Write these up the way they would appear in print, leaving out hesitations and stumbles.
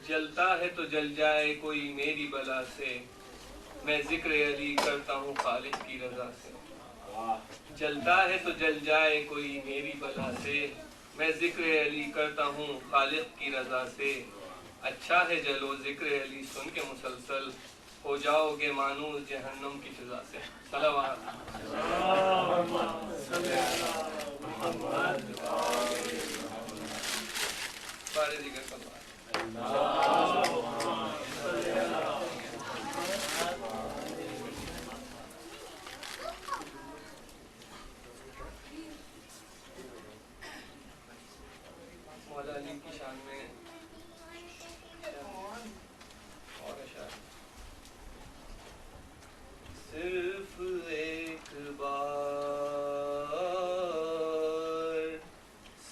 جلتا ہے تو جل جائے کوئی میری بلا سے، میں ذکر علی کرتا ہوں خالق کی رضا سے۔ جلتا ہے تو جل جائے کوئی میری بلا سے، میں ذکر علی کرتا ہوں خالق کی رضا سے۔ اچھا ہے جلو ذکر علی سن کے مسلسل، ہو جاؤ گے مانوس جہنم کی فضا سے۔ صلوات سارے ذکر کا بات۔ مولا علی کی شان میں اور اشعار۔ صرف ایک بار،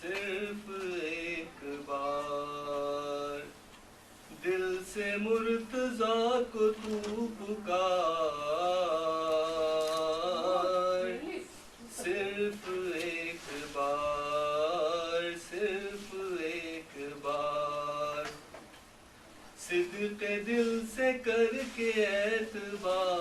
صرف ایک بار دل سے مرتضیٰ کو تو پکار، صرف ایک بار، صرف ایک بار صدق دل سے کر کے اعتبار،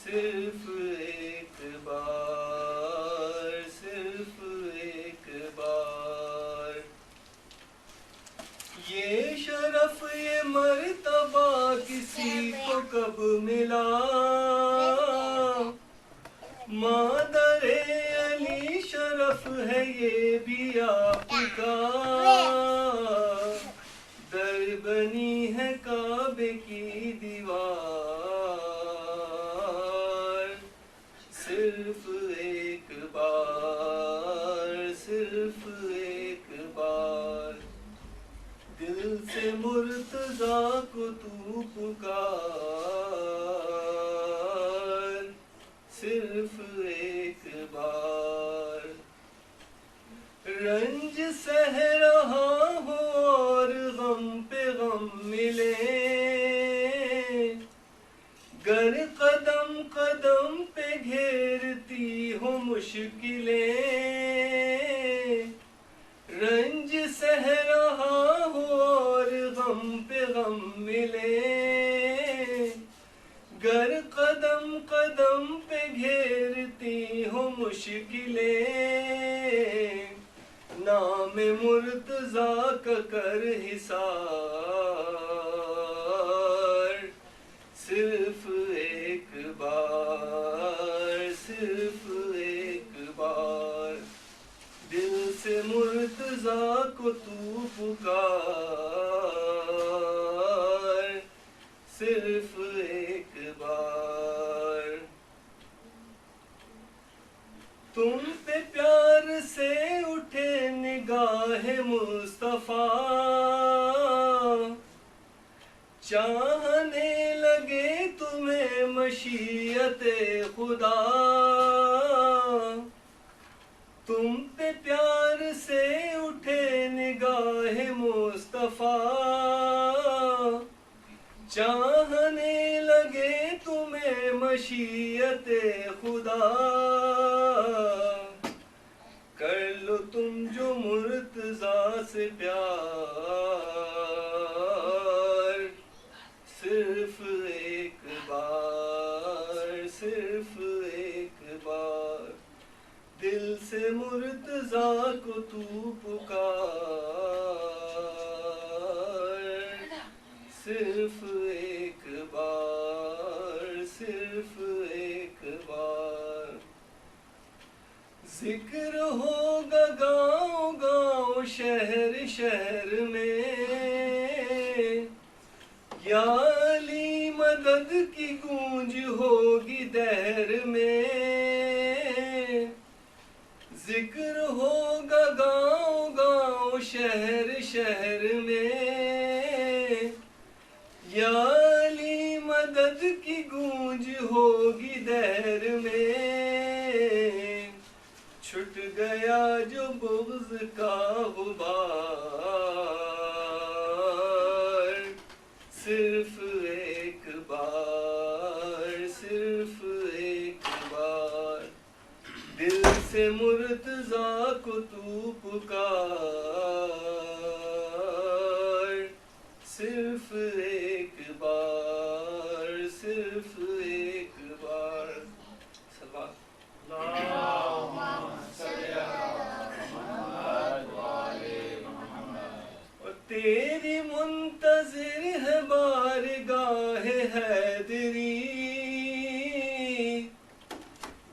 صرف ایک بار، صرف ایک بار یہ شرف یہ مرتبہ کسی کو کب ملا، مادر علی شرف ہے یہ بھی آپ کا، در بنی ہے کعبے کی دیوار، صرف ایک بار، صرف ایک بار دل سے مرتضیٰ کو تو پکار، صرف ایک بار رنج سہ رہا ہوں اور غم پہ غم ملے، گر قدم قدم پہ گھیرتی ہوں مشکلیں، رنج سہ رہا ہوں اور غم پہ غم ملے، گر قدم قدم پہ گھیرتی ہوں مشکلیں، نام مرتضیٰ کا کر حصار، صرف ایک بار، صرف ایک بار دل سے مرتضیٰ کو تو پکار، صرف ایک بار تم پہ پیار سے اٹھے نگاہ مصطفیٰ، چاہنے لگے تمہیں مشیت خدا، تم پہ پیار سے اٹھے نگاہ مصطفیٰ، چاہنے لگے تمہیں مشیت خدا، کر لو تم جو مرتضیٰ سے پیار، صرف ایک بار، صرف ایک بار دل سے مرتضیٰ کو تو پکار، صرف ایک بار، صرف ایک بار ذکر ہوگا گاؤں گاؤں شہر شہر میں، یا علی مدد کی گونج ہوگی دہر میں، ذکر ہوگا گاؤں گاؤں شہر شہر میں، یا علی مدد کی گونج ہوگی دہر میں، چھٹ گیا جو بغض کا غبار، صرف ایک بار، صرف ایک بار دل سے مرتضیٰ کو تو پکار، صرف ایک بار، صرف ایک بار. سلوات. اور تیری منتظر ہے بارگاہ حیدری،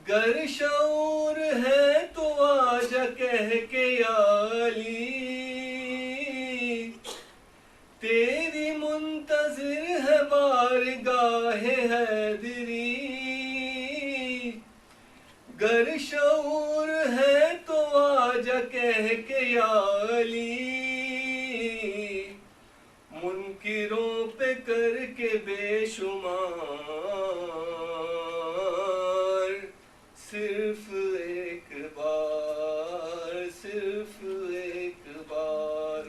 گر شعور ہے تو آجا کہہ کے یا علی. تیری منتظر ہے بارگاہ حیدری، گر شعور ہے تو آجا کہہ کے یا علی. منکروں پہ کر کے بے شمار، صرف ایک بار، صرف ایک بار.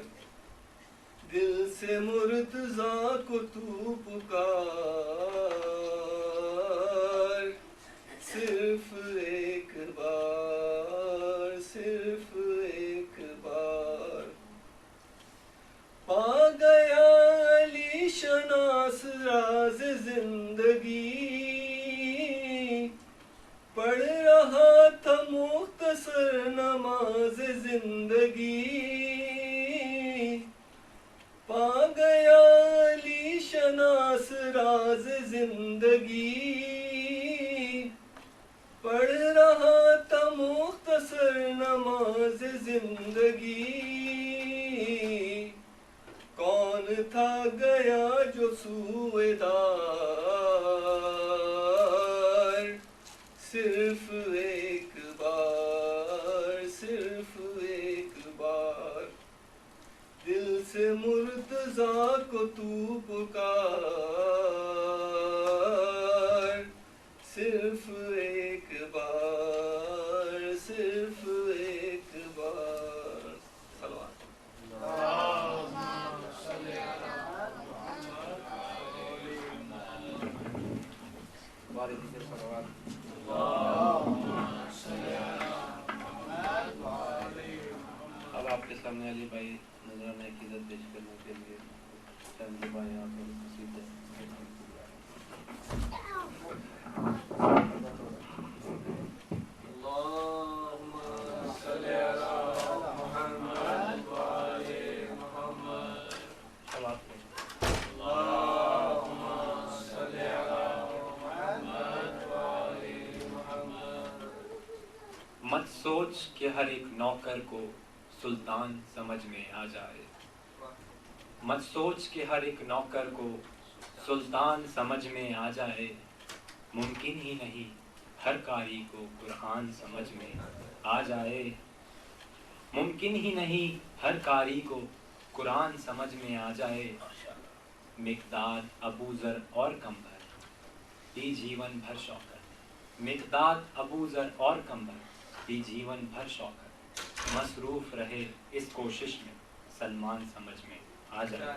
دل سے مرتضیٰ کو تو پکار، صرف ایک بار، صرف ایک بار. پا گیا علی شناس راز زندگی، پڑھ رہا تھا مختصر نماز زندگی. پا گیا علی شناس راز زندگی، پڑھ رہا تھا مختصر نماز زندگی. کون تھا گیا جو سوئے دار، صرف ایک بار، صرف ایک بار. دل سے مرتضیٰ کو تو پکار، صرف ایک بار، صرف ایک بار. صلوات. اب آپ کے سامنے علی بھائی نذرانہ عقیدت پیش کرنے کے لیے چند بھائی آپ کو قصیدہ اللہم صلی علی محمد وآل محمد. اب آپ کو اللہم صلی علی محمد وآل محمد. مت سوچ کہ ہر ایک نوکر کو سلطان سمجھ میں آ جائے. مت سوچ کہ ہر ایک نوکر کو سلطان سمجھ میں آ جائے. ممکن ہی نہیں ہر قاری کو قرآن سمجھ میں آ جائے. ممکن ہی نہیں ہر قاری کو قرآن سمجھ میں آ جائے. مقداد ابو ذر اور کمبر دی جیون بھر شوکر. مقداد ابو ذر اور کمبر دی جیون بھر شوکر. مصروف رہے اس کوشش میں سلمان سمجھ میں آ جائے.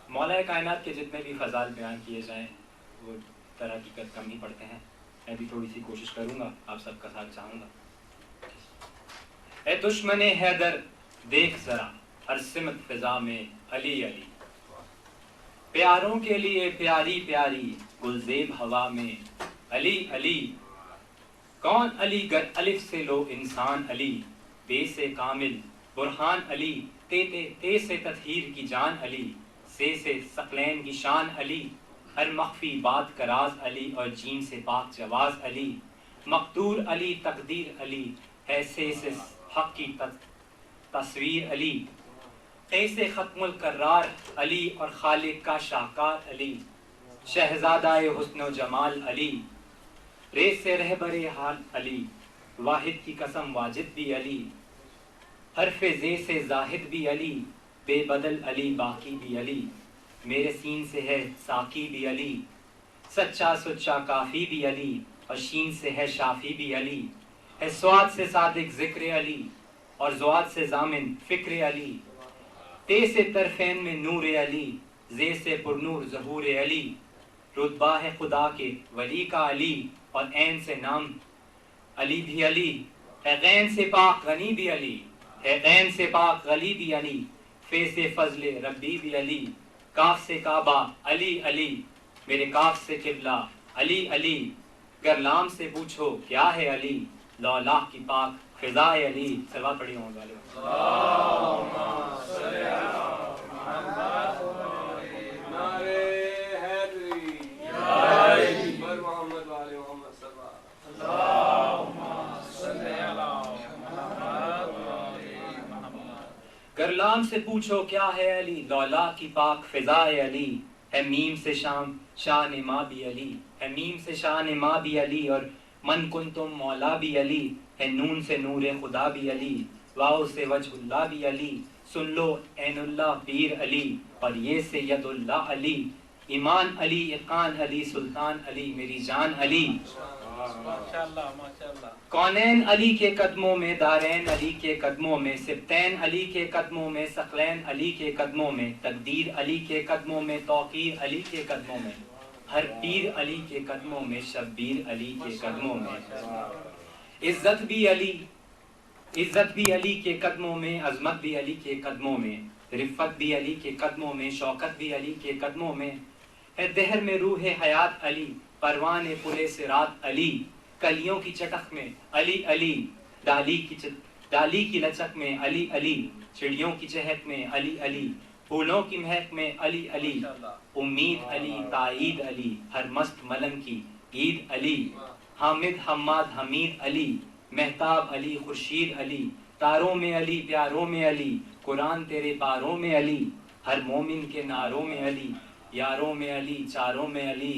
مولا کائنات کے جتنے بھی فضائل بیان کیے جائیں وہ در حقیقت کم ہی پڑتے ہیں. میں بھی تھوڑی سی کوشش کروں گا، آپ سب کا ساتھ چاہوں گا. اے دشمن حیدر دیکھ ذرا ہر سمت فضا میں علی علی. پیاروں کے لیے پیاری پیاری گلزیب ہوا میں علی علی. کون علی گر الف سے لو انسان علی. بے سے کامل برہان علی. تے سے تطہیر کی جان علی. سے ثقلین کی شان علی. ہر مخفی بات کا راز علی اور جیم سے پاک جواز علی. مقدور علی تقدیر علی ہے سے حق کی تصویر علی. سے ختم القرار علی اور خالق کا شاہکار علی. شہزادہ حسن و جمال علی. رے سے رہبر حال علی. واحد کی قسم واجد بھی علی. حرف زے سے زاہد بھی علی. بے بدل علی باقی بھی علی. میرے سین سے ہے ساقی بھی علی. سچا سچا کافی بھی علی اور شین سے ہے شافی بھی علی. ہے سواد سے صادق ذکر علی اور زواد سے ضامن فکر علی. تے سے طرفین میں نور علی زے سے پرنور ظہور علی، رتبہ ہے خدا کے ولی کا علی، اور عین سے نام علی بھی علی ہے، غین سے پاک غنی بھی علی ہے، غین سے پاک غلی بھی علی، فے سے فضل ربی بھی علی، کاف سے کعبہ علی علی، میرے کاف سے قبلہ علی علی، گر لام سے پوچھو کیا ہے علی، لولا کی پاک فضائے علی۔ صلوات پڑھی ہوں والے گرلام سے پوچھو کیا ہے علی، لولا کی پاک فضائے علی، ہے میم سے شام شان ماں بھی علی، ہے میم سے شان ماں بھی علی، اور من کن تم مولا بھی علی، ہے نون سے نور خدا بھی علی، واؤ سے وجہ اللہ بھی علی، سن لو عین اللہ پیر علی، اور یہ سے ید اللہ علی، ایمان علی اقان علی سلطان علی میری جان علی۔ ماشاءاللہ ماشاءاللہ۔ کونین علی کے قدموں میں، دارین علی کے قدموں میں، سبتین علی کے قدموں میں، ثقلین علی کے قدموں میں، تقدیر علی کے قدموں میں، توقیر علی کے قدموں میں، ہر پیر علی کے قدموں میں، شبیر علی کے قدموں میں، عزت بھی علی کے قدموں میں، عظمت بھی علی کے قدموں میں، رفت بھی علی کے قدموں میں، شوکت بھی علی کے قدموں میں، ہے دہر میں روح حیات علی، پروان پل صراط علی، کلیوں کی چٹخ میں علی علی، ڈالی کی لچک میں علی علی، چڑیوں کی چہک میں علی علی، پھولوں کی مہک میں علی علی، امید علی تائید علی، ہر مست ملنگ کی عید علی، حامد حماد حمید علی، مہتاب علی خورشید علی، تاروں میں علی پیاروں میں علی، قرآن تیرے پاروں میں علی، ہر مومن کے ناروں میں علی، یاروں میں علی چاروں میں علی،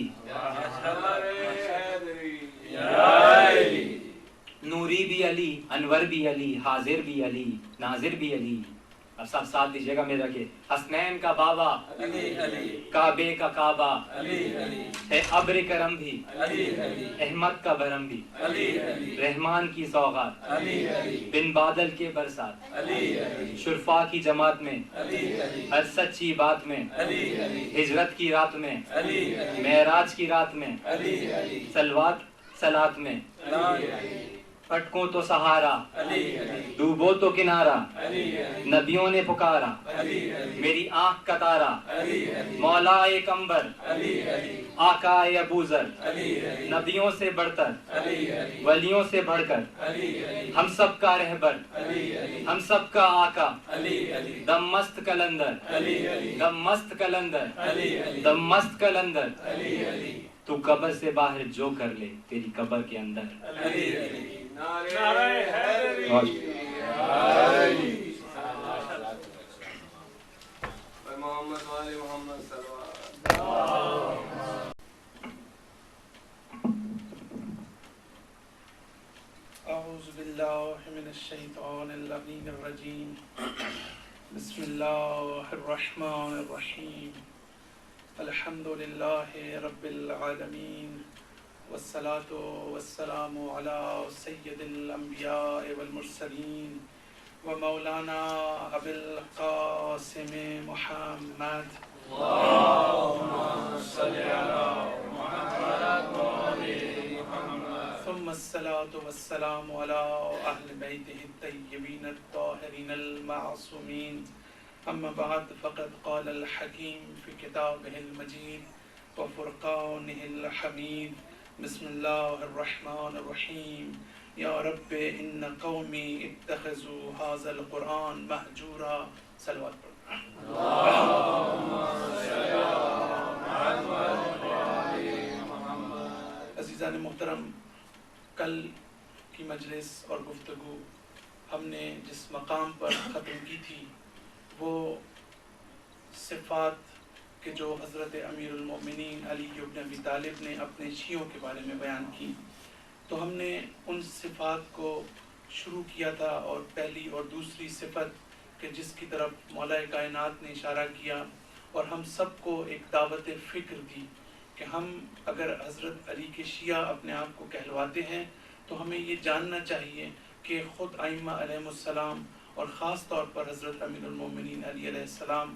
نوری بھی علی انور بھی علی، حاضر بھی علی ناظر بھی علی۔ اب سب ساتھ دیجیے گا میرا کہ حسنین کا بابا علی علی، کعبے کا کعبہ علی علی، ہے ابر کرم بھی علی علی، احمد کا بھرم بھی، علی علی، رحمان کی سوغات علی علی، بن بادل کے برسات، علی علی، شرفا کی جماعت میں، علی علی، ہر سچی بات میں، علی علی، ہجرت کی رات میں، علی علی، معراج کی رات میں، علی علی، سلوات سلات میں، علی علی، پٹکوں تو سہارا علی علی، ڈوبو تو کنارا، علی علی، نبیوں نے پکارا علی علی، میری آنکھ کا تارا، علی علی، مولا کمبر علی علی، آقا ابوذر، علی علی، نبیوں سے بڑھ کر علی علی، ولیوں سے بڑھ کر علی علی، ہم سب کا رہبر، علی علی، ہم سب کا آقا، علی علی، دم مست کلندر، علی علی، دم مست کلندر، علی علی، دم مست کلندر، علی علی، تو قبر سے باہر جو کر لے تیری قبر کے اندر۔ علی علی، نعرہ حیدری، محمد والے محمد صلی اللہ۔ اعوذ باللہ من الشیطان اللعین الرجیم، بسم اللہ الرحمن الرحیم، الحمد للہ رب العالمین، والصلاة والسلام علی سید الانبیاء والمرسلین، ومولانا ابی القاسم محمد، اللہم صلی علی محمد ثم الصلاة والسلام على أهل بيته الطيبين الطاهرين المعصومين، أما بعد فقد قال الحكيم في كتابه المجيد وفرقانه الحميد، بسم الله الرحمن الرحيم، يا رب إن قومي اتخذوا هذا القرآن مهجورا۔ صلوات پڑھو۔ عزیزان محترم، کل کی مجلس اور گفتگو ہم نے جس مقام پر ختم کی تھی وہ صفات کے جو حضرت امیر المومنین علی بن ابی طالب نے اپنے شیعوں کے بارے میں بیان کی، تو ہم نے ان صفات کو شروع کیا تھا، اور پہلی اور دوسری صفت کہ جس کی طرف مولا کائنات نے اشارہ کیا اور ہم سب کو ایک دعوت فکر دی کہ ہم اگر حضرت علی کے شیعہ اپنے آپ کو کہلواتے ہیں تو ہمیں یہ جاننا چاہیے کہ خود ائمہ علیہ السلام اور خاص طور پر حضرت امیر المومنین علی علیہ السلام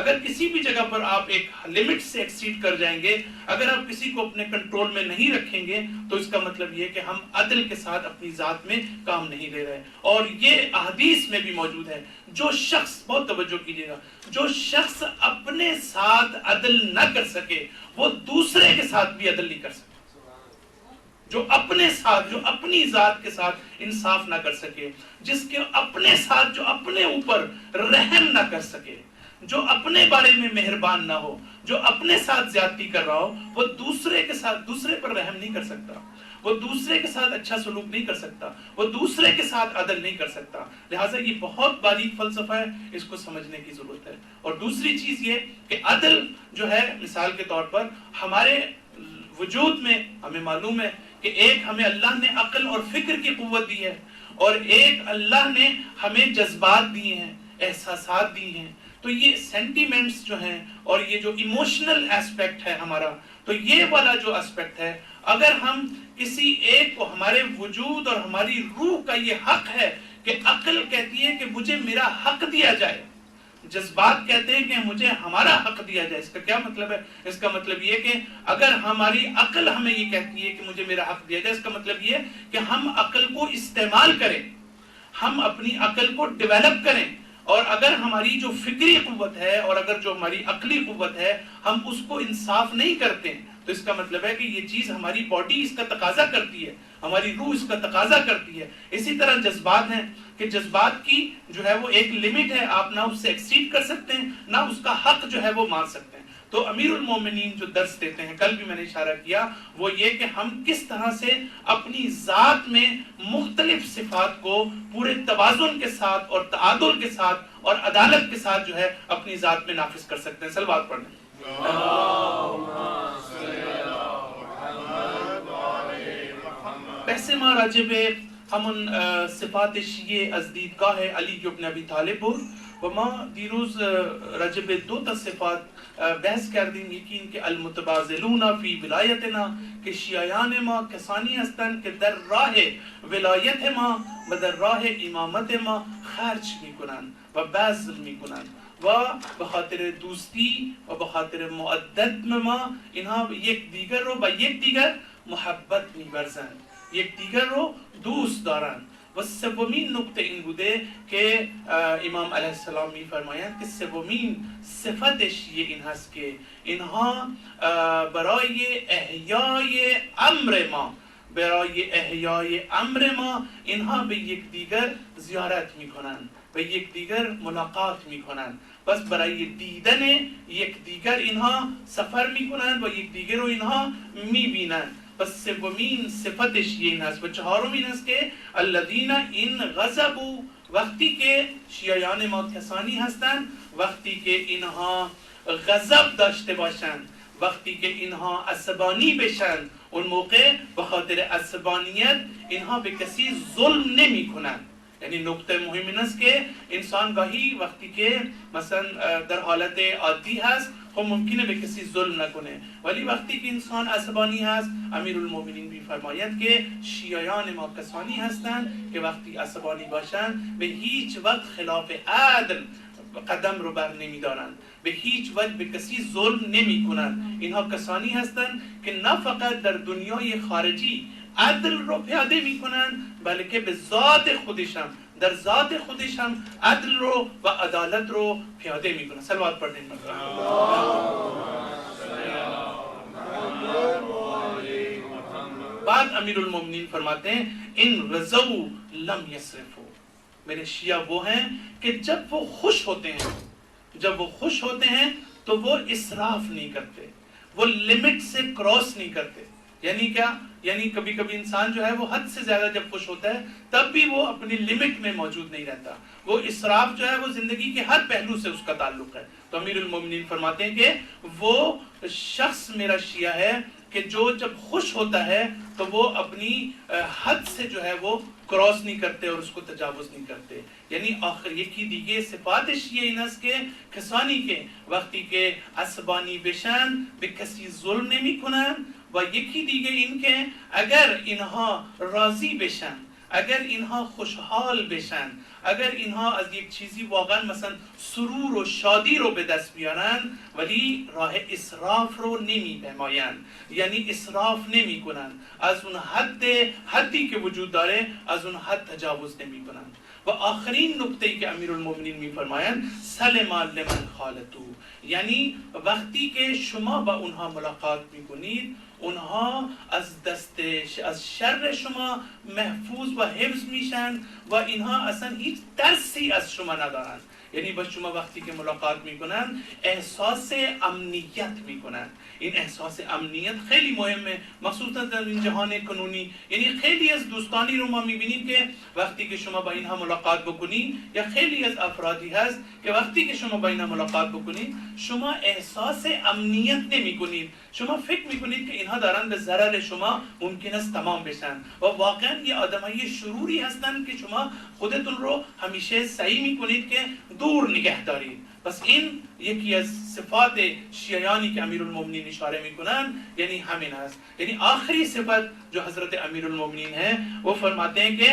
اگر کسی بھی جگہ پر آپ ایک لمٹ سے ایکسیڈ کر جائیں گے، اگر آپ کسی کو اپنے کنٹرول میں نہیں رکھیں گے، تو اس کا مطلب یہ کہ ہم عدل کے ساتھ اپنی ذات میں کام نہیں لے رہے. اور یہ احادیث میں بھی موجود ہے، جو شخص، بہت توجہ کیجیے گا، جو شخص اپنے ساتھ عدل نہ کر سکے وہ دوسرے کے ساتھ بھی عدل نہیں کر سکے. جو اپنے ساتھ، جو اپنی ذات کے ساتھ انصاف نہ کر سکے، جس کے اپنے ساتھ، جو اپنے اوپر رحم نہ کر سکے، جو اپنے بارے میں مہربان نہ ہو، جو اپنے ساتھ زیادتی کر رہا ہو، وہ دوسرے کے ساتھ، دوسرے پر رحم نہیں کر سکتا، وہ دوسرے کے ساتھ اچھا سلوک نہیں کر سکتا، وہ دوسرے کے ساتھ عدل نہیں کر سکتا. لہٰذا یہ بہت باریک فلسفہ ہے، اس کو سمجھنے کی ضرورت ہے. اور دوسری چیز یہ کہ عدل جو ہے، مثال کے طور پر ہمارے وجود میں ہمیں معلوم ہے کہ ایک ہمیں اللہ نے عقل اور فکر کی قوت دی ہے، اور ایک اللہ نے ہمیں جذبات دیے ہیں، احساسات دی ہیں. تو یہ سینٹیمنٹس جو ہیں اور یہ جو ایموشنل ایسپیکٹ ہے ہمارا، تو یہ والا جو ایسپیکٹ ہے، اگر ہم کسی ایک کو، ہمارے وجود اور ہماری روح کا یہ حق ہے کہ عقل کہتی ہے کہ مجھے میرا حق دیا جائے، جذبات کہتے ہیں کہ مجھے ہمارا حق دیا جائے. اس کا کیا مطلب ہے؟ اس کا مطلب یہ کہ اگر ہماری عقل ہمیں یہ کہتی ہے کہ مجھے میرا حق دیا جائے، اس کا مطلب یہ کہ ہم عقل کو استعمال کریں، ہم اپنی عقل کو ڈیولپ کریں. اور اگر ہماری جو فکری قوت ہے اور اگر جو ہماری عقلی قوت ہے ہم اس کو انصاف نہیں کرتے، تو اس کا مطلب ہے کہ یہ چیز ہماری باڈی اس کا تقاضا کرتی ہے، ہماری روح اس کا تقاضا کرتی ہے. اسی طرح جذبات ہیں کہ جذبات کی جو ہے وہ ایک لمٹ ہے، آپ نہ اس سے ایکسیڈ کر سکتے ہیں، نہ اس کا حق جو ہے وہ مان سکتے ہیں. تو امیر المومنین جو درس دیتے ہیں، کل بھی میں نے اشارہ کیا، وہ یہ کہ ہم کس طرح سے اپنی ذات میں مختلف صفات کو پورے توازن کے ساتھ اور تعادل کے ساتھ اور عدالت کے ساتھ جو ہے اپنی ذات میں نافذ کر سکتے ہیں. صلوات پڑھ لیں. بحث ما راجب همون صفات شیعه از دیدگاه علی ابن ابی طالب بود و ما دیروز راجب دو تا صفات بحث کردیم. یکی این که المتبازلون فی ولایتنا، که شیعیان ما کسانی هستند که در راه ولایت ما و در راه امامت ما خرج میکنند و بذل میکنند و به خاطر دوستی و به خاطر معدد ما اینها یک دیگر رو با یک دیگر محبت می‌ورزند، یک دیگر رو دوست دارند. و سومین نکته این بوده که امام علیه السلام می‌فرمایند که سومین صفت شیعه این هست که اینها برای احیای امر ما، برای احیای امر ما اینها به یکدیگر زیارت میکنند، به یکدیگر ملاقات میکنند. پس برای دیدن یکدیگر اینها سفر میکنند و یکدیگر رو اینها میبینند. پس سومین صفتش این هست. و چهارم این هست که الذین این غضبوا، وقتی که شیعیان ما کسانی هستند وقتی که اینها غضب داشته باشند، وقتی که اینها عصبانی بشن، اون موقع به خاطر عصبانیت اینها به کسی ظلم نمی کنند. یعنی نکته مهم این است که انسان گاهی وقتی که مثلا در حالت عادی هست خب ممکنه به کسی ظلم نکنه، ولی وقتی که انسان عصبانی هست، امیرالمومنین می‌فرماید که شیعیان ما کسانی هستند که وقتی عصبانی باشند به هیچ وقت خلاف عدل قدم رو بر نمیدارند، به هیچ وجه به کسی ظلم نمی کنند. اینها کسانی هستند که نه فقط در دنیای خارجی عدل رو پیاده می کنند، بلکه به ذات خودش هم، در ذات خودش هم عدل رو و عدالت رو پیاده می کنند. صلوات پڑھیں. بعد امیر المومنین فرماتے ہیں ان رضوا لم یسرفوا، میرے شیعہ وہ ہیں کہ جب وہ خوش ہوتے ہیں، جب وہ خوش ہوتے ہیں تو وہ اسراف نہیں کرتے، وہ لمٹ سے کراس نہیں کرتے. یعنی کیا؟ یعنی کبھی کبھی انسان جو ہے وہ حد سے زیادہ جب خوش ہوتا ہے تب بھی وہ اپنی لمٹ میں موجود نہیں رہتا. وہ اسراف جو ہے وہ زندگی کے ہر پہلو سے اس کا تعلق ہے. تو امیر المومنین فرماتے ہیں کہ وہ شخص میرا شیعہ ہے کہ جو جب خوش ہوتا ہے تو وہ اپنی حد سے جو ہے وہ کراس نہیں کرتے اور اس کو تجاوز نہیں کرتے. یعنی آخر یکی دیگه صفات شیعه این است که کسانی که وقتی که عصبانی بشن به کسی ظلم نمی کنن، و یکی دیگه این که اگر اینها راضی بشن، اگر اینها خوشحال بشن، اگر اینها از یک چیزی واقعا مثلا سرور و شادی رو به دست بیارن، ولی راه اسراف رو نمیپیمایند، یعنی اسراف نمیکنن، از اون حدی که وجود داره از اون حد تجاوز نمیکنن. و آخرین نکته‌ای که امیرالمومنین میفرمایند سلم لمن خالطو، یعنی وقتی که شما با اونها ملاقات میکنید اونها از شر شما محفوظ و حفظ میشن و اینها اصلا هیچ ترسی از شما ندارن. یعنی با شما وقتی که ملاقات میکنن احساس امنیت میکنن. این احساس امنیت خیلی مهمه، مخصوصا در این جهان کنونی. یعنی خیلی از دوستانی رو ما میبینیم که وقتی که شما با اینها ملاقات بکنید، یا خیلی از افرادی هست که وقتی که شما با اینها ملاقات بکنید شما احساس امنیت نمیکنید، شما فکر میکنید که اینها دارن به ضرر شما ممکن است تمام بشن و واقعا یه آدمای شروری هستن که شما خودتون رو همیشه سعی میکنید که دور نگه دارید. بس این یکی از صفات شیعیانی که امیرالمومنین اشاره میکنن یعنی همین است. یعنی آخری صفت جو حضرت امیرالمومنین ہے وہ فرماتے ہیں کہ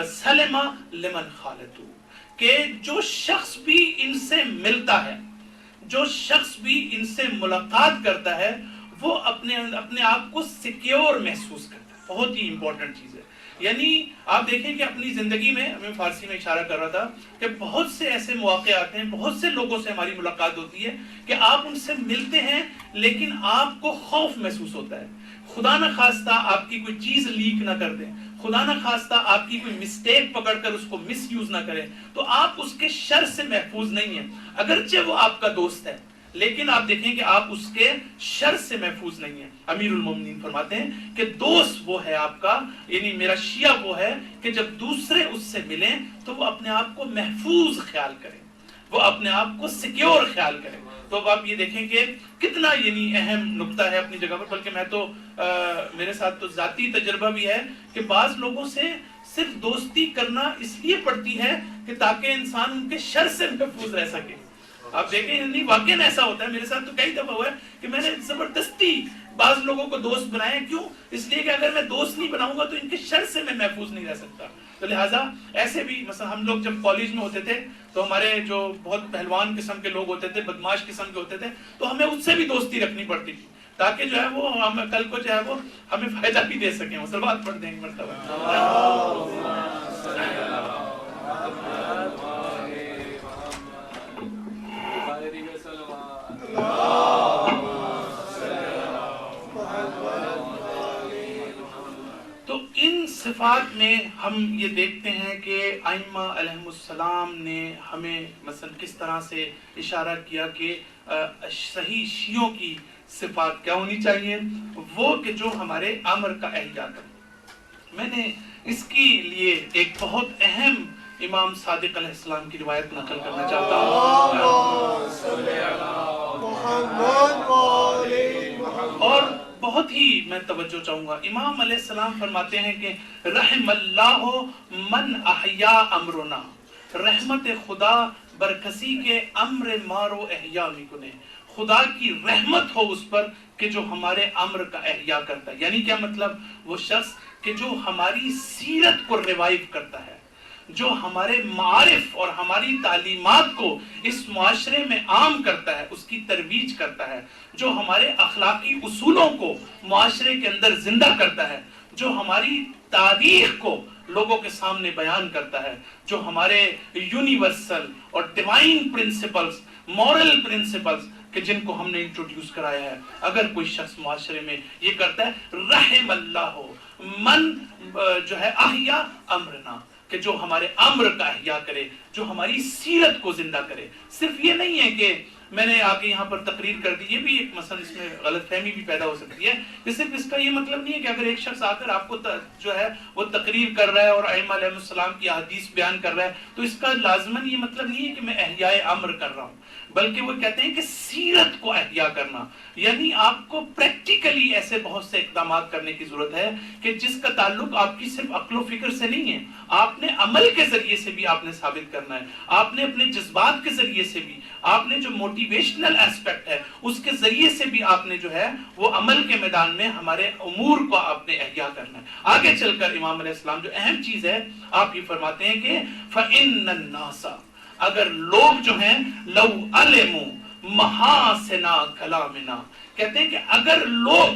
سلم لمن خالطو، کہ جو شخص بھی ان سے ملتا ہے، جو شخص بھی ان سے ملاقات کرتا ہے وہ اپنے آپ کو سیکیور محسوس کرتا ہے. بہت ہی امپورٹنٹ چیز ہے. یعنی آپ دیکھیں کہ اپنی زندگی میں، میں فارسی میں اشارہ کر رہا تھا کہ بہت سے ایسے مواقع آتے ہیں، بہت سے لوگوں سے ہماری ملاقات ہوتی ہے کہ آپ ان سے ملتے ہیں لیکن آپ کو خوف محسوس ہوتا ہے. خدا نہ خواستہ آپ کی کوئی چیز لیک نہ کر دیں، خدا نہ خواستہ آپ کی کوئی مسٹیک پکڑ کر اس کو مس یوز نہ کریں، تو آپ اس کے شر سے محفوظ نہیں ہیں. اگرچہ وہ آپ کا دوست ہے لیکن آپ دیکھیں کہ آپ اس کے شر سے محفوظ نہیں ہیں. امیرالمومنین فرماتے ہیں کہ دوست وہ ہے آپ کا، یعنی میرا شیعہ وہ ہے کہ جب دوسرے اس سے ملیں تو وہ اپنے آپ کو محفوظ خیال کریں، وہ اپنے آپ کو سیکیور خیال کریں. تو اب آپ یہ دیکھیں کہ کتنا یعنی اہم نکتہ ہے اپنی جگہ پر. بلکہ میں تو میرے ساتھ تو ذاتی تجربہ بھی ہے کہ بعض لوگوں سے صرف دوستی کرنا اس لیے پڑتی ہے کہ تاکہ انسان ان کے شر سے محفوظ رہ سکے. آپ دیکھیں یعنی واقعاً ایسا ہوتا ہے، میرے ساتھ تو کئی دفعہ ہوا ہے کہ میں نے زبردستی بعض لوگوں کو دوست بنائے. کیوں؟ اس لیے کہ اگر میں دوست نہیں بناؤں گا تو ان کے شر سے میں محفوظ نہیں رہ سکتا. تو لہٰذا ایسے بھی مثلا ہم لوگ جب کالج میں ہوتے تھے تو ہمارے جو بہت پہلوان قسم کے لوگ ہوتے تھے، بدماش قسم کے ہوتے تھے، تو ہمیں ان سے بھی دوستی رکھنی پڑتی تھی تاکہ جو ہے وہ ہم کل کو جو ہے وہ ہمیں فائدہ بھی دے سکیں. صلوات پڑھ دیں مرتبہ. تو ان صفات میں ہم یہ دیکھتے ہیں کہ ائمہ علیہم السلام نے ہمیں مثلا کس طرح سے اشارہ کیا کہ صحیح شیعوں کی صفات کیا ہونی چاہیے، وہ کہ جو ہمارے امر کا احیا کریں. میں نے اس کے لیے ایک بہت اہم امام صادق علیہ السلام کی روایت نقل کرنا چاہتا ہوں، اور بہت ہی میں توجہ چاہوں گا. امام علیہ السلام فرماتے ہیں کہ رحم اللہ من احیا امرنا، رحمت خدا برکسی کے امر مارو احیا میکنے، خدا کی رحمت ہو اس پر کہ جو ہمارے امر کا احیا کرتا ہے. یعنی کیا مطلب؟ وہ شخص کہ جو ہماری سیرت کو ریوائیو کرتا ہے، جو ہمارے معارف اور ہماری تعلیمات کو اس معاشرے میں عام کرتا ہے، اس کی ترویج کرتا ہے، جو ہمارے اخلاقی اصولوں کو معاشرے کے اندر زندہ کرتا ہے، جو ہماری تاریخ کو لوگوں کے سامنے بیان کرتا ہے، جو ہمارے یونیورسل اور ڈیوائن پرنسپلز، مورل پرنسپلز کہ جن کو ہم نے انٹروڈیوس کرایا ہے، اگر کوئی شخص معاشرے میں یہ کرتا ہے، رحم اللہ من جو ہے احیا امرنا، کہ جو ہمارے امر کا احیا کرے، جو ہماری سیرت کو زندہ کرے. صرف یہ نہیں ہے کہ میں نے آ کے یہاں پر تقریر کر دی، یہ بھی ایک مثلا اس میں غلط فہمی بھی پیدا ہو سکتی ہے کہ صرف اس کا یہ مطلب نہیں ہے کہ اگر ایک شخص آ کر آپ کو جو ہے وہ تقریر کر رہا ہے اور ائمہ علیہ السلام کی احادیث بیان کر رہا ہے تو اس کا لازماً یہ مطلب نہیں ہے کہ میں احیاء امر کر رہا ہوں، بلکہ وہ کہتے ہیں کہ سیرت کو احیا کرنا. یعنی آپ کو پریکٹیکلی ایسے بہت سے اقدامات کرنے کی ضرورت ہے کہ جس کا تعلق آپ کی صرف عقل و فکر سے نہیں ہے، آپ نے عمل کے ذریعے سے بھی آپ نے ثابت کرنا ہے، آپ نے اپنے جذبات کے ذریعے سے بھی، آپ نے جو موٹی موٹیویشنل ایسپیکٹ ہے، اس کے ذریعے سے بھی آپ نے جو ہے وہ عمل کے میدان میں ہمارے امور کو آپ نے احیا کرنا ہے۔ آگے چل کر امام علیہ السلام جو اہم چیز ہے آپ یہ فرماتے ہیں کہ فَإِنَّ النَّاسَ، اگر لوگ جو ہیں لو علموا محاسن کلامنا، کہتے ہیں کہ اگر لوگ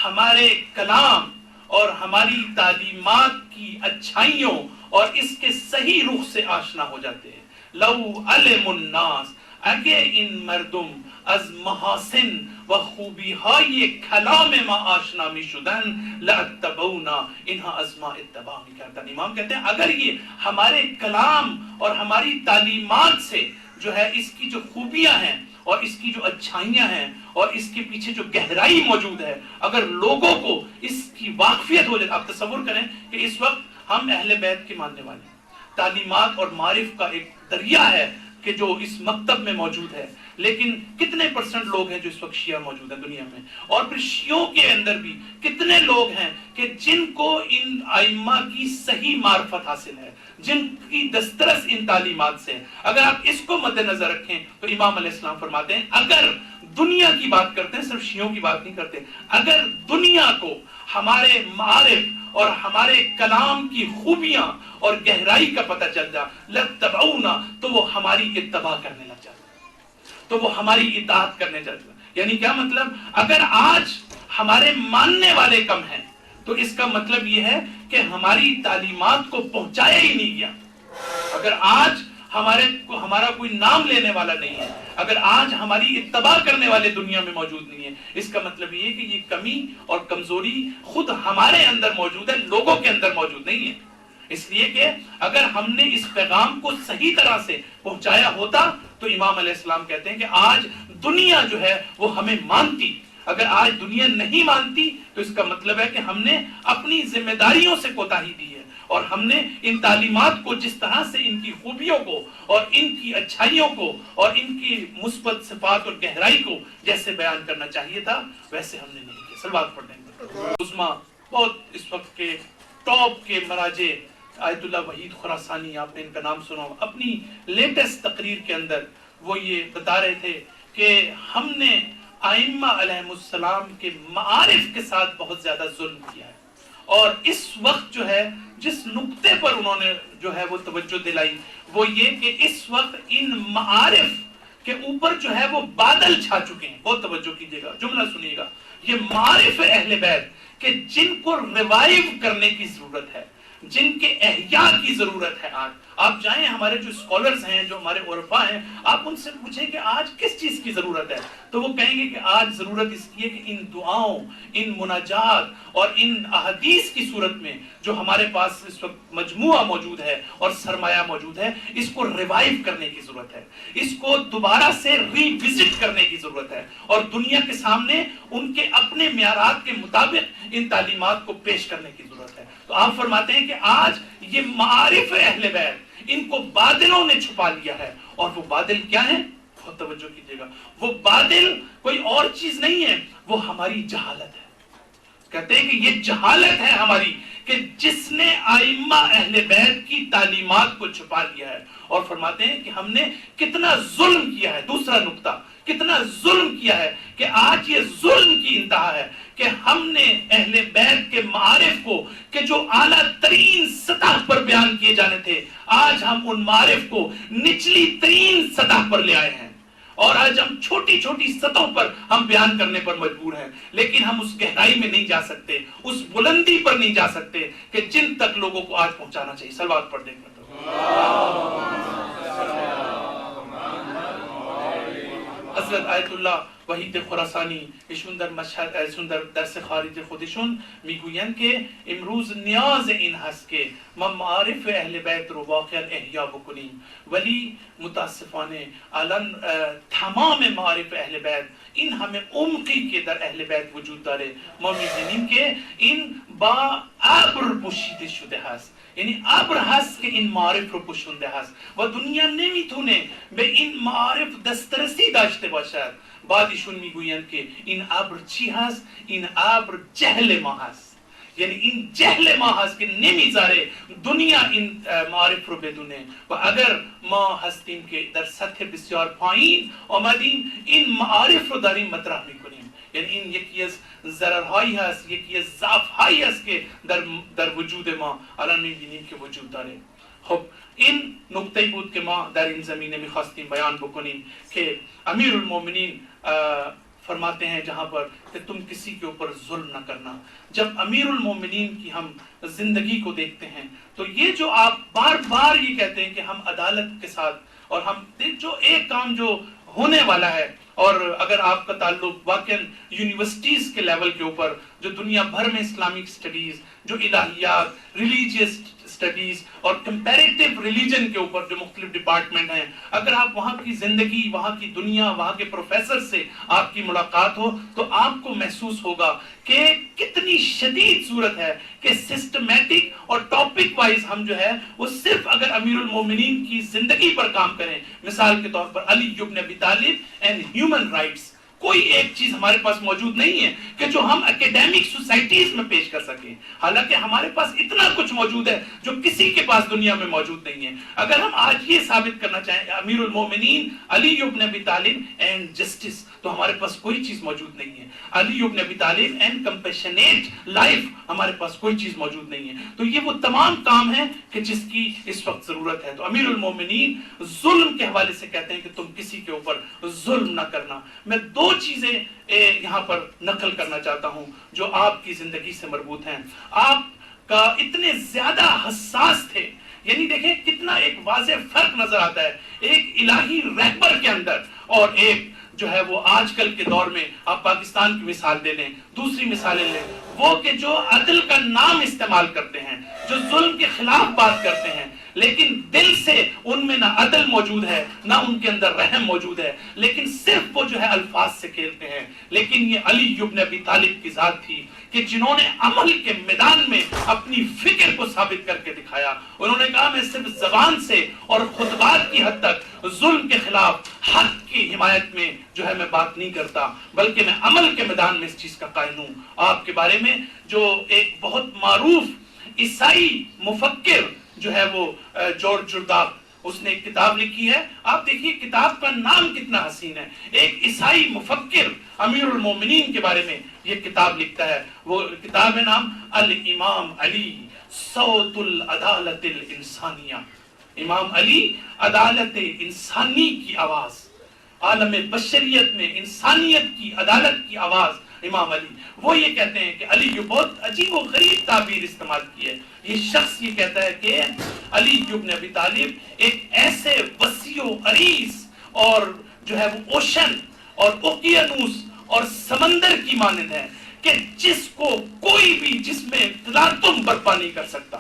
ہمارے کلام اور ہماری تعلیمات کی اچھائیوں اور اس کے صحیح رخ سے آشنا ہو جاتے ہیں، لو علم الناس، اگه این مردم از محاسن و خوبی های کلام ما آشنا می شدن لاتبعونا، اینها از ما اتباع می کردن۔ امام کہتے ہیں اگر یہ ہمارے کلام اور ہماری تعلیمات سے جو ہے اس کی جو خوبیاں ہیں اور اس کی جو اچھائیاں ہیں اور اس کے پیچھے جو گہرائی موجود ہے، اگر لوگوں کو اس کی واقفیت ہو جائے، آپ تصور کریں کہ اس وقت ہم اہل بیت کے ماننے والے ہیں، تعلیمات اور معارف کا ایک دریا ہے کہ جو اس مکتب میں موجود ہے، لیکن کتنے پرسنٹ لوگ ہیں جو اس وقت شیعہ موجود ہیں دنیا میں، اور پھر شیعوں کے اندر بھی کتنے لوگ ہیں کہ جن کو ان ائمہ کی صحیح معرفت حاصل ہے، جن کی دسترس ان تعلیمات سے۔ اگر آپ اس کو مد نظر رکھیں تو امام علیہ السلام فرماتے ہیں اگر دنیا کی بات کرتے ہیں، صرف شیعوں کی بات نہیں کرتے، اگر دنیا کو ہمارے معارف اور ہمارے کلام کی خوبیاں اور گہرائی کا پتہ چل جا لتبعونا، تو وہ ہماری اتباع کرنے لگ جاتا، تو وہ ہماری اطاعت کرنے لگ جاتا۔ یعنی کیا مطلب؟ اگر آج ہمارے ماننے والے کم ہیں تو اس کا مطلب یہ ہے کہ ہماری تعلیمات کو پہنچایا ہی نہیں گیا۔ اگر آج ہمارا کوئی نام لینے والا نہیں ہے، اگر آج ہماری اتباع کرنے والے دنیا میں موجود نہیں ہے، اس کا مطلب یہ ہے کہ یہ کمی اور کمزوری خود ہمارے اندر موجود ہے، لوگوں کے اندر موجود نہیں ہے۔ اس لیے کہ اگر ہم نے اس پیغام کو صحیح طرح سے پہنچایا ہوتا تو امام علیہ السلام کہتے ہیں کہ آج دنیا جو ہے وہ ہمیں مانتی۔ اگر آج دنیا نہیں مانتی تو اس کا مطلب ہے کہ ہم نے اپنی ذمہ داریوں سے کوتاہی دی ہے، اور ہم نے ان تعلیمات کو جس طرح سے ان کی خوبیوں کو اور ان کی اچھائیوں کو اور ان کی مثبت صفات اور گہرائی کو جیسے بیان کرنا چاہیے تھا ویسے ہم نے نہیں کیا۔ صلوات پڑھ دیں۔ عظما بہت اس وقت کے ٹاپ کے مراجع آیت اللہ وحید خراسانی، آپ نے ان کا نام سنا، اپنی لیٹسٹ تقریر کے اندر وہ یہ بتا رہے تھے کہ ہم نے ائمہ علیہم السلام کے معارف کے ساتھ بہت زیادہ ظلم کیا ہے، اور اس وقت جو ہے جس نقطے پر انہوں نے جو ہے وہ توجہ دلائی وہ یہ کہ اس وقت ان معارف کے اوپر جو ہے وہ بادل چھا چکے ہیں۔ بہت توجہ کیجئے گا، جملہ سنیے گا، یہ معارف اہل بیت کہ جن کو ریوائیو کرنے کی ضرورت ہے، جن کے احیاء کی ضرورت ہے۔ آج آپ جائیں، ہمارے جو اسکالرز ہیں، جو ہمارے عرفاء ہیں، آپ ان سے پوچھیں کہ آج کس چیز کی ضرورت ہے، تو وہ کہیں گے کہ آج ضرورت اس کی ہے کہ ان دعاؤں، ان مناجات اور ان احادیث کی صورت میں جو ہمارے پاس اس وقت مجموعہ موجود ہے اور سرمایہ موجود ہے، اس کو ریوائیو کرنے کی ضرورت ہے، اس کو دوبارہ سے ری وزٹ کرنے کی ضرورت ہے، اور دنیا کے سامنے ان کے اپنے معیارات کے مطابق ان تعلیمات کو پیش کرنے کی ضرورت ہے۔ تو آپ فرماتے ہیں کہ آج یہ معارف اہل بیت ان کو بادلوں نے چھپا لیا ہے، اور وہ بادل کیا ہیں؟ بہت توجہ کیجئے گا، وہ بادل کوئی اور چیز نہیں ہے، وہ ہماری جہالت ہے۔ کہتے ہیں کہ یہ جہالت ہے ہماری کہ جس نے ائمہ اہل بیت کی تعلیمات کو چھپا لیا ہے، اور فرماتے ہیں کہ ہم نے کتنا ظلم کیا ہے۔ دوسرا نقطہ، کتنا ظلم کیا ہے کہ آج یہ ظلم کی انتہا ہے کہ ہم نے اہل بیت کے معارف کو کہ جو اعلیٰ ترین سطح پر بیان کیے جانے تھے، آج ہم ان معارف کو نچلی ترین سطح پر لے آئے ہیں، اور آج ہم چھوٹی چھوٹی سطحوں پر ہم بیان کرنے پر مجبور ہیں، لیکن ہم اس گہرائی میں نہیں جا سکتے، اس بلندی پر نہیں جا سکتے کہ جن تک لوگوں کو آج پہنچانا چاہیے۔ صلوات پڑھ دیں گے۔ حضرت آیت اللہ وحید خراسانی ایشون در مشهد ایشون در درس خارج خودشون میگویند که امروز نیاز این هست که ما معارف اهل بیت رو واقعا احیا بکنیم، ولی متاسفانه الان تمام معارف اهل بیت این همه عمقی که در اهل بیت وجود داره ما می‌بینیم که این با ابر پوشیده شده هست، یعنی ابر هست که این معارف رو پوشونده هست و دنیا نمیتونه به این معارف دسترسی داشته باشد. بعد ایشون میگویند که این ابر چی هست؟ این ابر جهل ما هست. یعنی این جهل ما هست که نمیذاره دنیا این معارف رو بدونه و اگر ما هستیم که در سطح بسیار پایین آمدیم این معارف رو داریم مطرح میکنیم. یعنی این یکی از ضررهایی هست، یکی از ضعفهایی هست که در وجود ما الان میبینیم که وجود داره. خب این نکته بود که ما در این زمینه میخواستیم بیان بکنیم که امیر المومنین فرماتے ہیں جہاں پر کہ تم کسی کے اوپر ظلم نہ کرنا. جب امیر المومنین کی ہم زندگی کو دیکھتے ہیں تو یہ جو آپ بار بار یہ کہتے ہیں کہ ہم عدالت کے ساتھ اور ہم جو ایک کام جو ہونے والا ہے، اور اگر آپ کا تعلق واقعاً یونیورسٹیز کے لیول کے اوپر جو دنیا بھر میں اسلامک اسٹڈیز، جو الہیات، ریلیجیس اسٹڈیز اور کمپیریٹیو ریلیجن کے اوپر جو مختلف ڈپارٹمنٹ ہیں، اگر آپ وہاں کی زندگی، وہاں کی دنیا، وہاں کے پروفیسر سے آپ کی ملاقات ہو تو آپ کو محسوس ہوگا کہ کتنی شدید صورت ہے کہ سسٹمیٹک اور ٹاپک وائز ہم جو ہے وہ صرف اگر امیر المومنین کی زندگی پر کام کریں، مثال کے طور پر علی ابن ابی طالب اینڈ ہیومن رائٹس، کوئی ایک چیز ہمارے پاس موجود نہیں ہے کہ جو ہم اکیڈیمک سوسائٹیز میں پیش کر سکیں، حالانکہ ہمارے پاس اتنا کچھ موجود ہے جو کسی کے پاس دنیا میں موجود نہیں ہے. اگر ہم آج یہ ثابت کرنا چاہیں امیر المومنین علی ابن ابی طالب اینڈ جسٹس، تو ہمارے پاس کوئی چیز موجود نہیں ہے. علی ابن ابی طالب اینڈ کمپیشنیٹ لائف، ہمارے پاس کوئی چیز موجود نہیں ہے. تو یہ وہ تمام کام ہیں کہ جس کی اس وقت ضرورت ہے. تو امیر المومنین ظلم کے حوالے سے کہتے ہیں کہ تم کسی کے اوپر ظلم نہ کرنا. میں دو چیزیں یہاں پر نقل کرنا چاہتا ہوں جو آپ کی زندگی سے مربوط ہیں. آپ کا اتنے زیادہ حساس تھے، یعنی دیکھیں کتنا ایک واضح فرق نظر آتا ہے ایک الہی رہبر کے اندر اور ایک جو ہے وہ آج کل کے دور میں. آپ پاکستان کی مثال دے لیں، دوسری مثالیں لیں، وہ کہ جو عدل کا نام استعمال کرتے ہیں، جو ظلم کے خلاف بات کرتے ہیں، لیکن دل سے ان میں نہ عدل موجود ہے نہ ان کے اندر رحم موجود ہے، لیکن صرف وہ جو ہے الفاظ سے کھیلتے ہیں. لیکن یہ علی ابن ابی طالب کی ذات تھی کہ جنہوں نے عمل کے میدان میں اپنی فکر کو ثابت کر کے دکھایا. انہوں نے کہا میں صرف زبان سے اور خطبات کی حد تک ظلم کے خلاف حق کی حمایت میں جو ہے میں بات نہیں کرتا، بلکہ میں عمل کے میدان میں اس چیز کا قائل ہوں. آپ کے بارے میں جو ایک بہت معروف عیسائی مفکر جو ہے وہ جارج جرداق، اس نے ایک کتاب لکھی ہے. آپ دیکھیے کتاب کا نام کتنا حسین ہے. ایک عیسائی مفکر امیر المومنین کے بارے میں یہ کتاب لکھتا ہے. وہ کتاب ہے نام الامام علی صوت العدالت الانسانیہ. امام علی عدالت انسانی کی آواز، عالم بشریت میں انسانیت کی عدالت کی آواز امام علی. وہ یہ کہتے ہیں کہ علی، جو بہت عجیب و غریب تعبیر استعمال کی ہے، یہ شخص یہ کہتا ہے کہ علی ابن ابی طالب ایک ایسے وسیع و عریض اور جو ہے وہ اوشن اور اوقیانوس اور سمندر کی مانند ہے کہ جس کو کوئی بھی جس میں تلاطم برپا نہیں کر سکتا.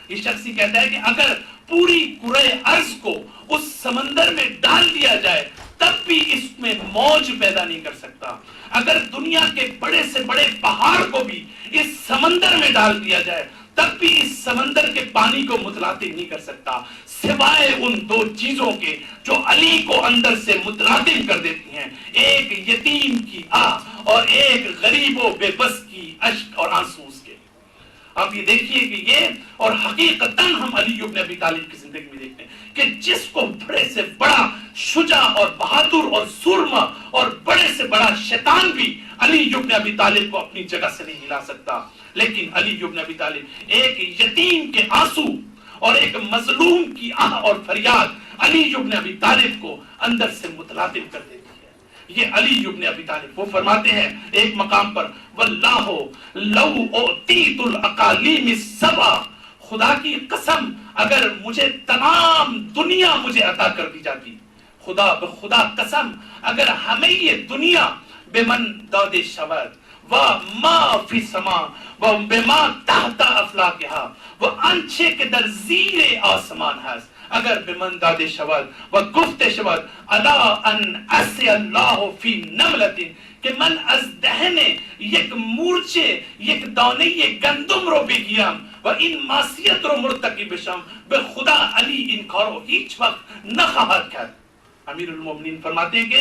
یہ شخص یہ کہتا ہے کہ اگر پوری کرۂ ارض کو اس سمندر میں ڈال دیا جائے تب بھی اس میں موج پیدا نہیں کر سکتا. اگر دنیا کے بڑے سے بڑے پہاڑ کو بھی اس سمندر میں ڈال دیا جائے تب بھی اس سمندر کے پانی کو متلاطم نہیں کر سکتا، سوائے ان دو چیزوں کے جو علی کو اندر سے متلاطم کر دیتی ہیں، ایک یتیم کی آہ اور ایک غریب و بے بس کی اشک اور آنسو اس کے. آپ یہ دیکھیے کہ یہ، اور حقیقتاً ہم علی ابن ابی طالب کی زندگی میں دیکھتے ہیں کہ جس کو بڑے سے بڑا شجاع اور بہادر اور سورما اور بڑے سے بڑا شیطان بھی علی ابن ابی طالب کو اپنی جگہ سے نہیں ہلا سکتا. لیکن علی ابن ابی طالب ایک یتیم کے آنسو اور ایک مظلوم کی آہ اور فریاد علی ابن ابی طالب کو اندر سے متلاطم کر دیتی ہے. یہ علی ابن ابی طالب، وہ فرماتے ہیں ایک مقام پر واللہ لو اعطیت الاقالیم السبع، خدا کی قسم اگر مجھے تمام دنیا مجھے عطا کر دی جاتی، خدا بخدا قسم اگر ہمیں یہ دنیا بمن داد شود وما فی السماء وبما تحت افلاکها وانچه که در زیر آسمان هست، اگر بمن داد شود و گفته شود الا ان اسی الله فی نملت، کہ من از دهن یک مورچه یک دانه گندم رو بگیرم و این معصیت رو مرتکب بشم، به خدا علی این کارو هیچ وقت نخواهد کرد. امیر المومنین فرماتے ہیں کہ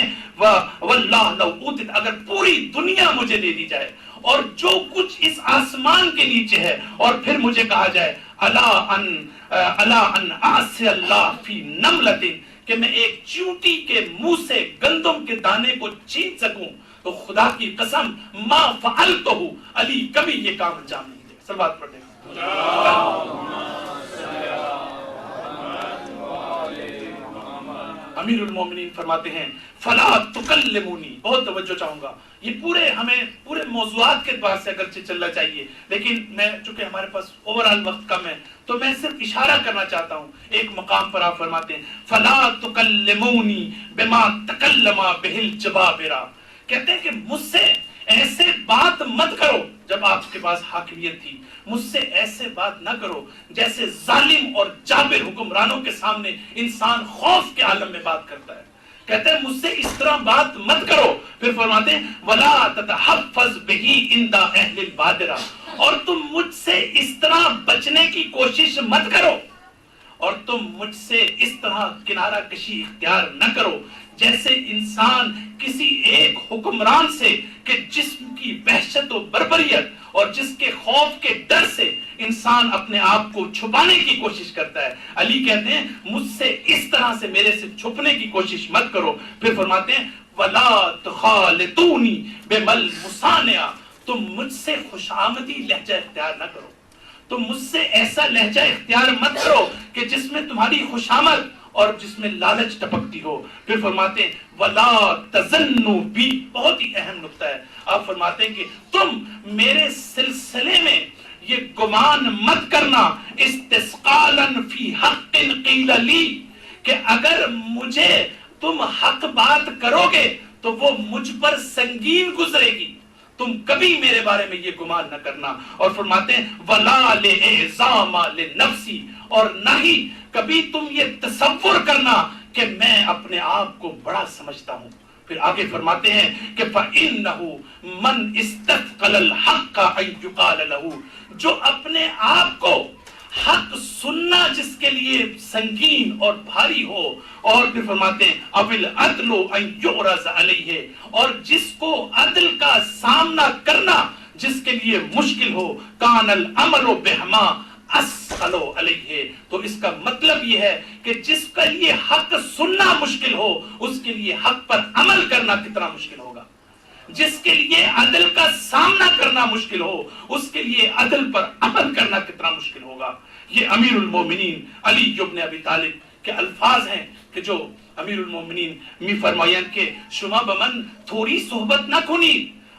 واللہ لو اوتت، اگر پوری دنیا مجھے دے دی جائے اور جو کچھ اس آسمان کے نیچے ہے، اور پھر مجھے کہا جائے الا ان اعصی اللہ فی نملۃ، کہ میں ایک چیونٹی کے منہ سے گندم کے دانے کو چھین سکوں، تو خدا کی قسم ما فعلتہ، علی کبھی یہ کام انجام نہیں دے. صلوات پڑھیں. امیر المومنین فرماتے ہیں فلا تکلمونی، بہت توجہ چاہوں گا، یہ ہمیں پورے موضوعات کے اعتبار سے اگرچہ چلنا چاہیے، لیکن میں چونکہ ہمارے پاس اوورال وقت کم ہے تو میں صرف اشارہ کرنا چاہتا ہوں. ایک مقام پر آپ فرماتے ہیں فلا تکلمونی بما تکلم بہ الجبابرہ، کہتے ہیں کہ مجھ سے ایسے بات مت کرو، جب آپ کے پاس حاکمیت تھی مجھ سے ایسے بات نہ کرو جیسے ظالم اور جابر حکمرانوں کے سامنے انسان خوف کے عالم میں بات کرتا ہے. کہتے ہیں مجھ سے اس طرح بات مت کرو. پھر فرماتے ہیں وَلَا تَتَحَفَّظْ بِهِ عِنْدَ أَهْلِ الْبَادِرَةِ، اور تم مجھ سے اس طرح بچنے کی کوشش مت کرو، اور تم مجھ سے اس طرح کنارہ کشی اختیار نہ کرو جیسے انسان کسی ایک حکمران سے کہ جسم کی وحشت و بربریت اور جس کے خوف کے ڈر سے انسان اپنے آپ کو چھپانے کی کوشش کرتا ہے. علی کہتے ہیں مجھ سے اس طرح سے میرے سے چھپنے کی کوشش مت کرو. پھر فرماتے ہیں وَلَا تُخَالِطُونِ بِمَل مُصَانِعَ، تم مجھ سے خوش آمدی لہجہ اختیار نہ کرو، تم مجھ سے ایسا لہجہ اختیار مت کرو کہ جس میں تمہاری خوشامد اور جس میں لالچ ٹپکتی ہو. پھر فرماتے ہیں وَلَا تَظَنُّوا بِي، بہت ہی اہم نقطہ ہے. آپ فرماتے ہیں کہ تم میرے سلسلے میں یہ گمان مت کرنا استثقالاً فی حق قیل لی، کہ اگر مجھے تم حق بات کرو گے تو وہ مجھ پر سنگین گزرے گی. تم کبھی میرے بارے میں یہ گمان نہ کرنا. اور فرماتے ہیں وَلَا لِإِعْظَامَ لِنَفْسِي، اور نہ ہی کبھی تم یہ تصور کرنا کہ میں اپنے آپ کو بڑا سمجھتا ہوں. پھر آگے فرماتے ہیں کہ فَإِنَّهُ مَنْ اسْتَثْقَلَ الْحَقَّ أَن يُقَالَ لَهُ، جو اپنے آپ کو حق سننا جس کے لیے سنگین اور بھاری ہو. اور پھر فرماتے ہیں اول عدل ان یعرض علیہ، اور جس کو عدل کا سامنا کرنا جس کے لیے مشکل ہو، کان الامر بہما اسقل علیہ، تو اس کا مطلب یہ ہے کہ جس کے لیے حق سننا مشکل ہو اس کے لیے حق پر عمل کرنا کتنا مشکل ہوگا. جس کے لیے عدل کا سامنا کرنا مشکل ہو اس کے لیے عدل پر عمل کرنا کتنا مشکل ہوگا. یہ امیر المومنین علی ابن ابی طالب کے الفاظ ہیں کہ جو امیر المومنین می فرمائیں کہ شما بمن تھوڑی صحبت نہ کنی،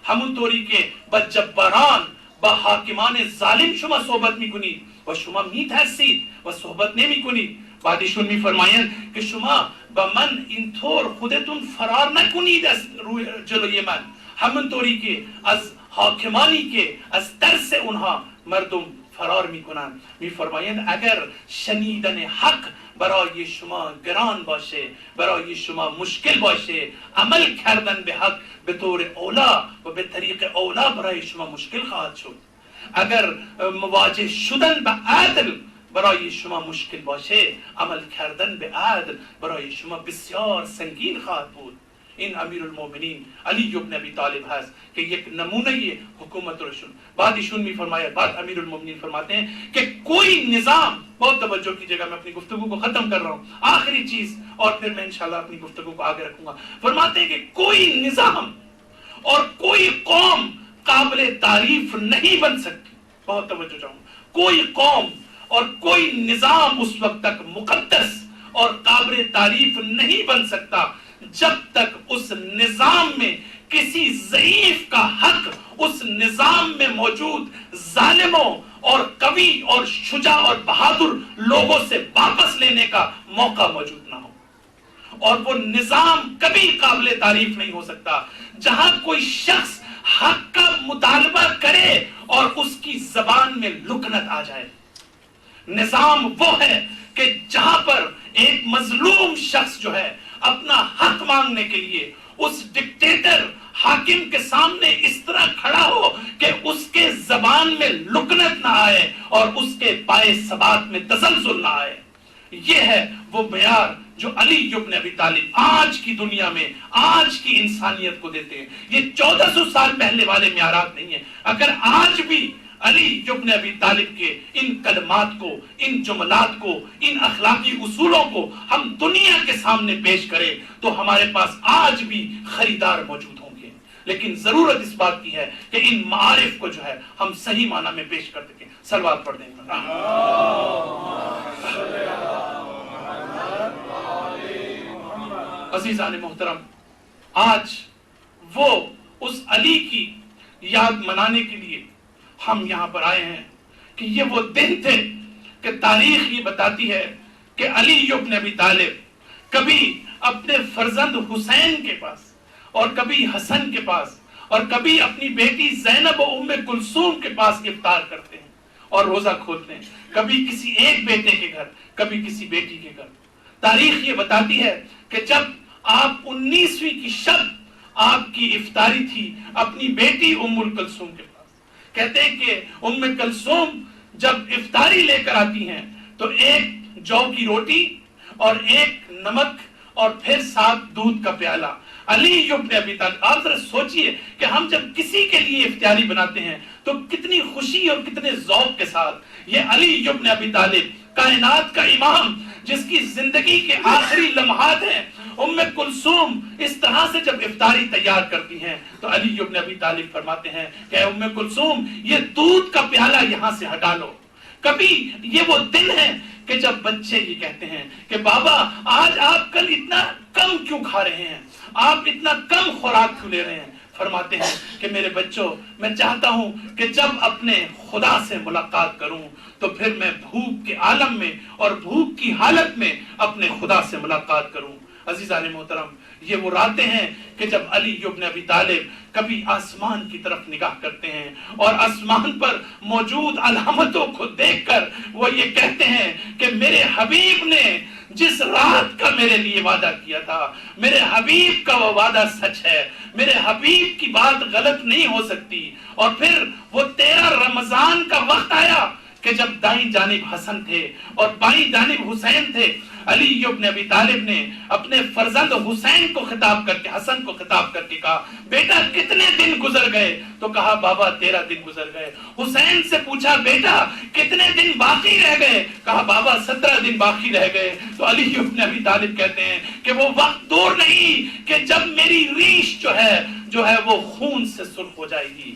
ہم توری کے بجباران با حاکمان ظالم شما صحبت می کنی و شما می ترسید و صحبت نمی کنی. بعدشون می فرمائیں کہ شما بمن این طور خودتون فرار نکنید از روی جلوی من، همون طوری که از حاکمانی که از ترس اونها مردم فرار میکنند. میفرمایند اگر شنیدن حق برای شما گران باشه، برای شما مشکل باشه، عمل کردن به حق به طور اولا و به طریق اولا برای شما مشکل خواهد شد. اگر مواجه شدن به عدل برای شما مشکل باشه، عمل کردن به عدل برای شما بسیار سنگین خواهد بود. این امیر المومنین علی ابن ابی طالب هست کہ یک نمونہ حکومت رشن. بعد ایشون می فرمایا، بعد امیر المومنین فرماتے ہیں کہ کوئی نظام، بہت توجہ کیجیے گا، میں اپنی گفتگو کو ختم کر رہا ہوں، آخری چیز اور پھر میں انشاءاللہ اپنی گفتگو کو آگے رکھوں گا. فرماتے ہیں کہ کوئی نظام اور کوئی قوم قابل تعریف نہیں بن سکتی. بہت توجہ چاہوں گا، کوئی قوم اور کوئی نظام اس وقت تک مقدس اور قابل تعریف نہیں بن سکتا جب تک اس نظام میں کسی ضعیف کا حق اس نظام میں موجود ظالموں اور قوی اور شجاع اور بہادر لوگوں سے واپس لینے کا موقع موجود نہ ہو. اور وہ نظام کبھی قابل تعریف نہیں ہو سکتا جہاں کوئی شخص حق کا مطالبہ کرے اور اس کی زبان میں لکنت آ جائے. نظام وہ ہے کہ جہاں پر ایک مظلوم شخص جو ہے اپنا حق مانگنے کے لیے اس ڈکٹیٹر حاکم کے سامنے اس طرح کھڑا ہو کہ اس کے زبان میں لکنت نہ آئے اور اس کے پائے ثبات میں تزلزل نہ آئے. یہ ہے وہ معیار جو علی ابن ابی طالب آج کی دنیا میں آج کی انسانیت کو دیتے ہیں. یہ 1400 سال پہلے والے معیارات نہیں ہیں. اگر آج بھی علی ابن ابی طالب کے ان کلمات کو، ان جملات کو، ان اخلاقی اصولوں کو ہم دنیا کے سامنے پیش کریں تو ہمارے پاس آج بھی خریدار موجود ہوں گے. لیکن ضرورت اس بات کی ہے کہ ان معارف کو جو ہے ہم صحیح معنی میں پیش کر سکیں. صلوات پڑھ دیں. عزیزان محترم، آج وہ اس علی کی یاد منانے کے لیے ہم یہاں پر آئے ہیں کہ یہ وہ دن تھے کہ تاریخ یہ بتاتی ہے کہ علی ابن ابی طالب کبھی اپنے فرزند حسین کے پاس اور کبھی حسن کے پاس اور کبھی اپنی بیٹی زینب و ام کلثوم کے پاس افطار کرتے ہیں اور روزہ کھولتے ہیں. کبھی کسی ایک بیٹے کے گھر، کبھی کسی بیٹی کے گھر. تاریخ یہ بتاتی ہے کہ جب آپ 19ویں کی شب آپ کی افطاری تھی اپنی بیٹی ام کلثوم کے پاس. کہتے ہیں کہ ام کلثوم جب افطاری لے کر آتی ہیں تو ایک جو کی روٹی اور ایک نمک اور پھر ساتھ دودھ کا پیالہ. علی ابن ابی طالب، آپ ذرا سوچئے کہ ہم جب کسی کے لیے افطاری بناتے ہیں تو کتنی خوشی اور کتنے ذوق کے ساتھ یہ علی ابن ابی طالب، کائنات کا امام جس کی زندگی کے آخری لمحات ہیں، ام کلثوم اس طرح سے جب افطاری تیار کرتی ہیں تو علی ابن ابی طالب فرماتے ہیں کہ ام کلثوم یہ دودھ کا پیالہ یہاں سے ہٹا لو. کبھی یہ وہ دن ہے کہ جب بچے یہ کہتے ہیں کہ بابا آج آپ کل اتنا کم کیوں کھا رہے ہیں، آپ اتنا کم خوراک کیوں لے رہے ہیں. فرماتے ہیں کہ میرے بچوں، میں چاہتا ہوں کہ جب اپنے خدا سے ملاقات کروں تو پھر میں بھوک کے عالم میں اور بھوک کی حالت میں اپنے خدا سے ملاقات کروں. عزیزان محترم، یہ وہ راتیں ہیں کہ جب علی ابن ابی طالب کبھی آسمان کی طرف نگاہ کرتے ہیں اور آسمان پر موجود علامتوں کو دیکھ کر وہ یہ کہتے ہیں کہ میرے حبیب نے جس رات کا میرے لیے وعدہ کیا تھا، میرے حبیب کا وہ وعدہ سچ ہے، میرے حبیب کی بات غلط نہیں ہو سکتی. اور پھر وہ 13 رمضان کا وقت آیا کہ جب دائیں جانب حسن تھے اور بائیں جانب حسین تھے. علی ابن ابی طالب نے اپنے فرزند حسین کو خطاب کر کے، حسن کو خطاب کر کے کہا بیٹا کتنے دن گزر گئے؟ تو کہا بابا 13 دن گزر گئے. حسین سے پوچھا بیٹا کتنے دن باقی رہ گئے؟ کہا بابا 17 دن باقی رہ گئے. تو علی ابن ابی طالب کہتے ہیں کہ وہ وقت دور نہیں کہ جب میری ریش جو ہے وہ خون سے سرخ ہو جائے گی.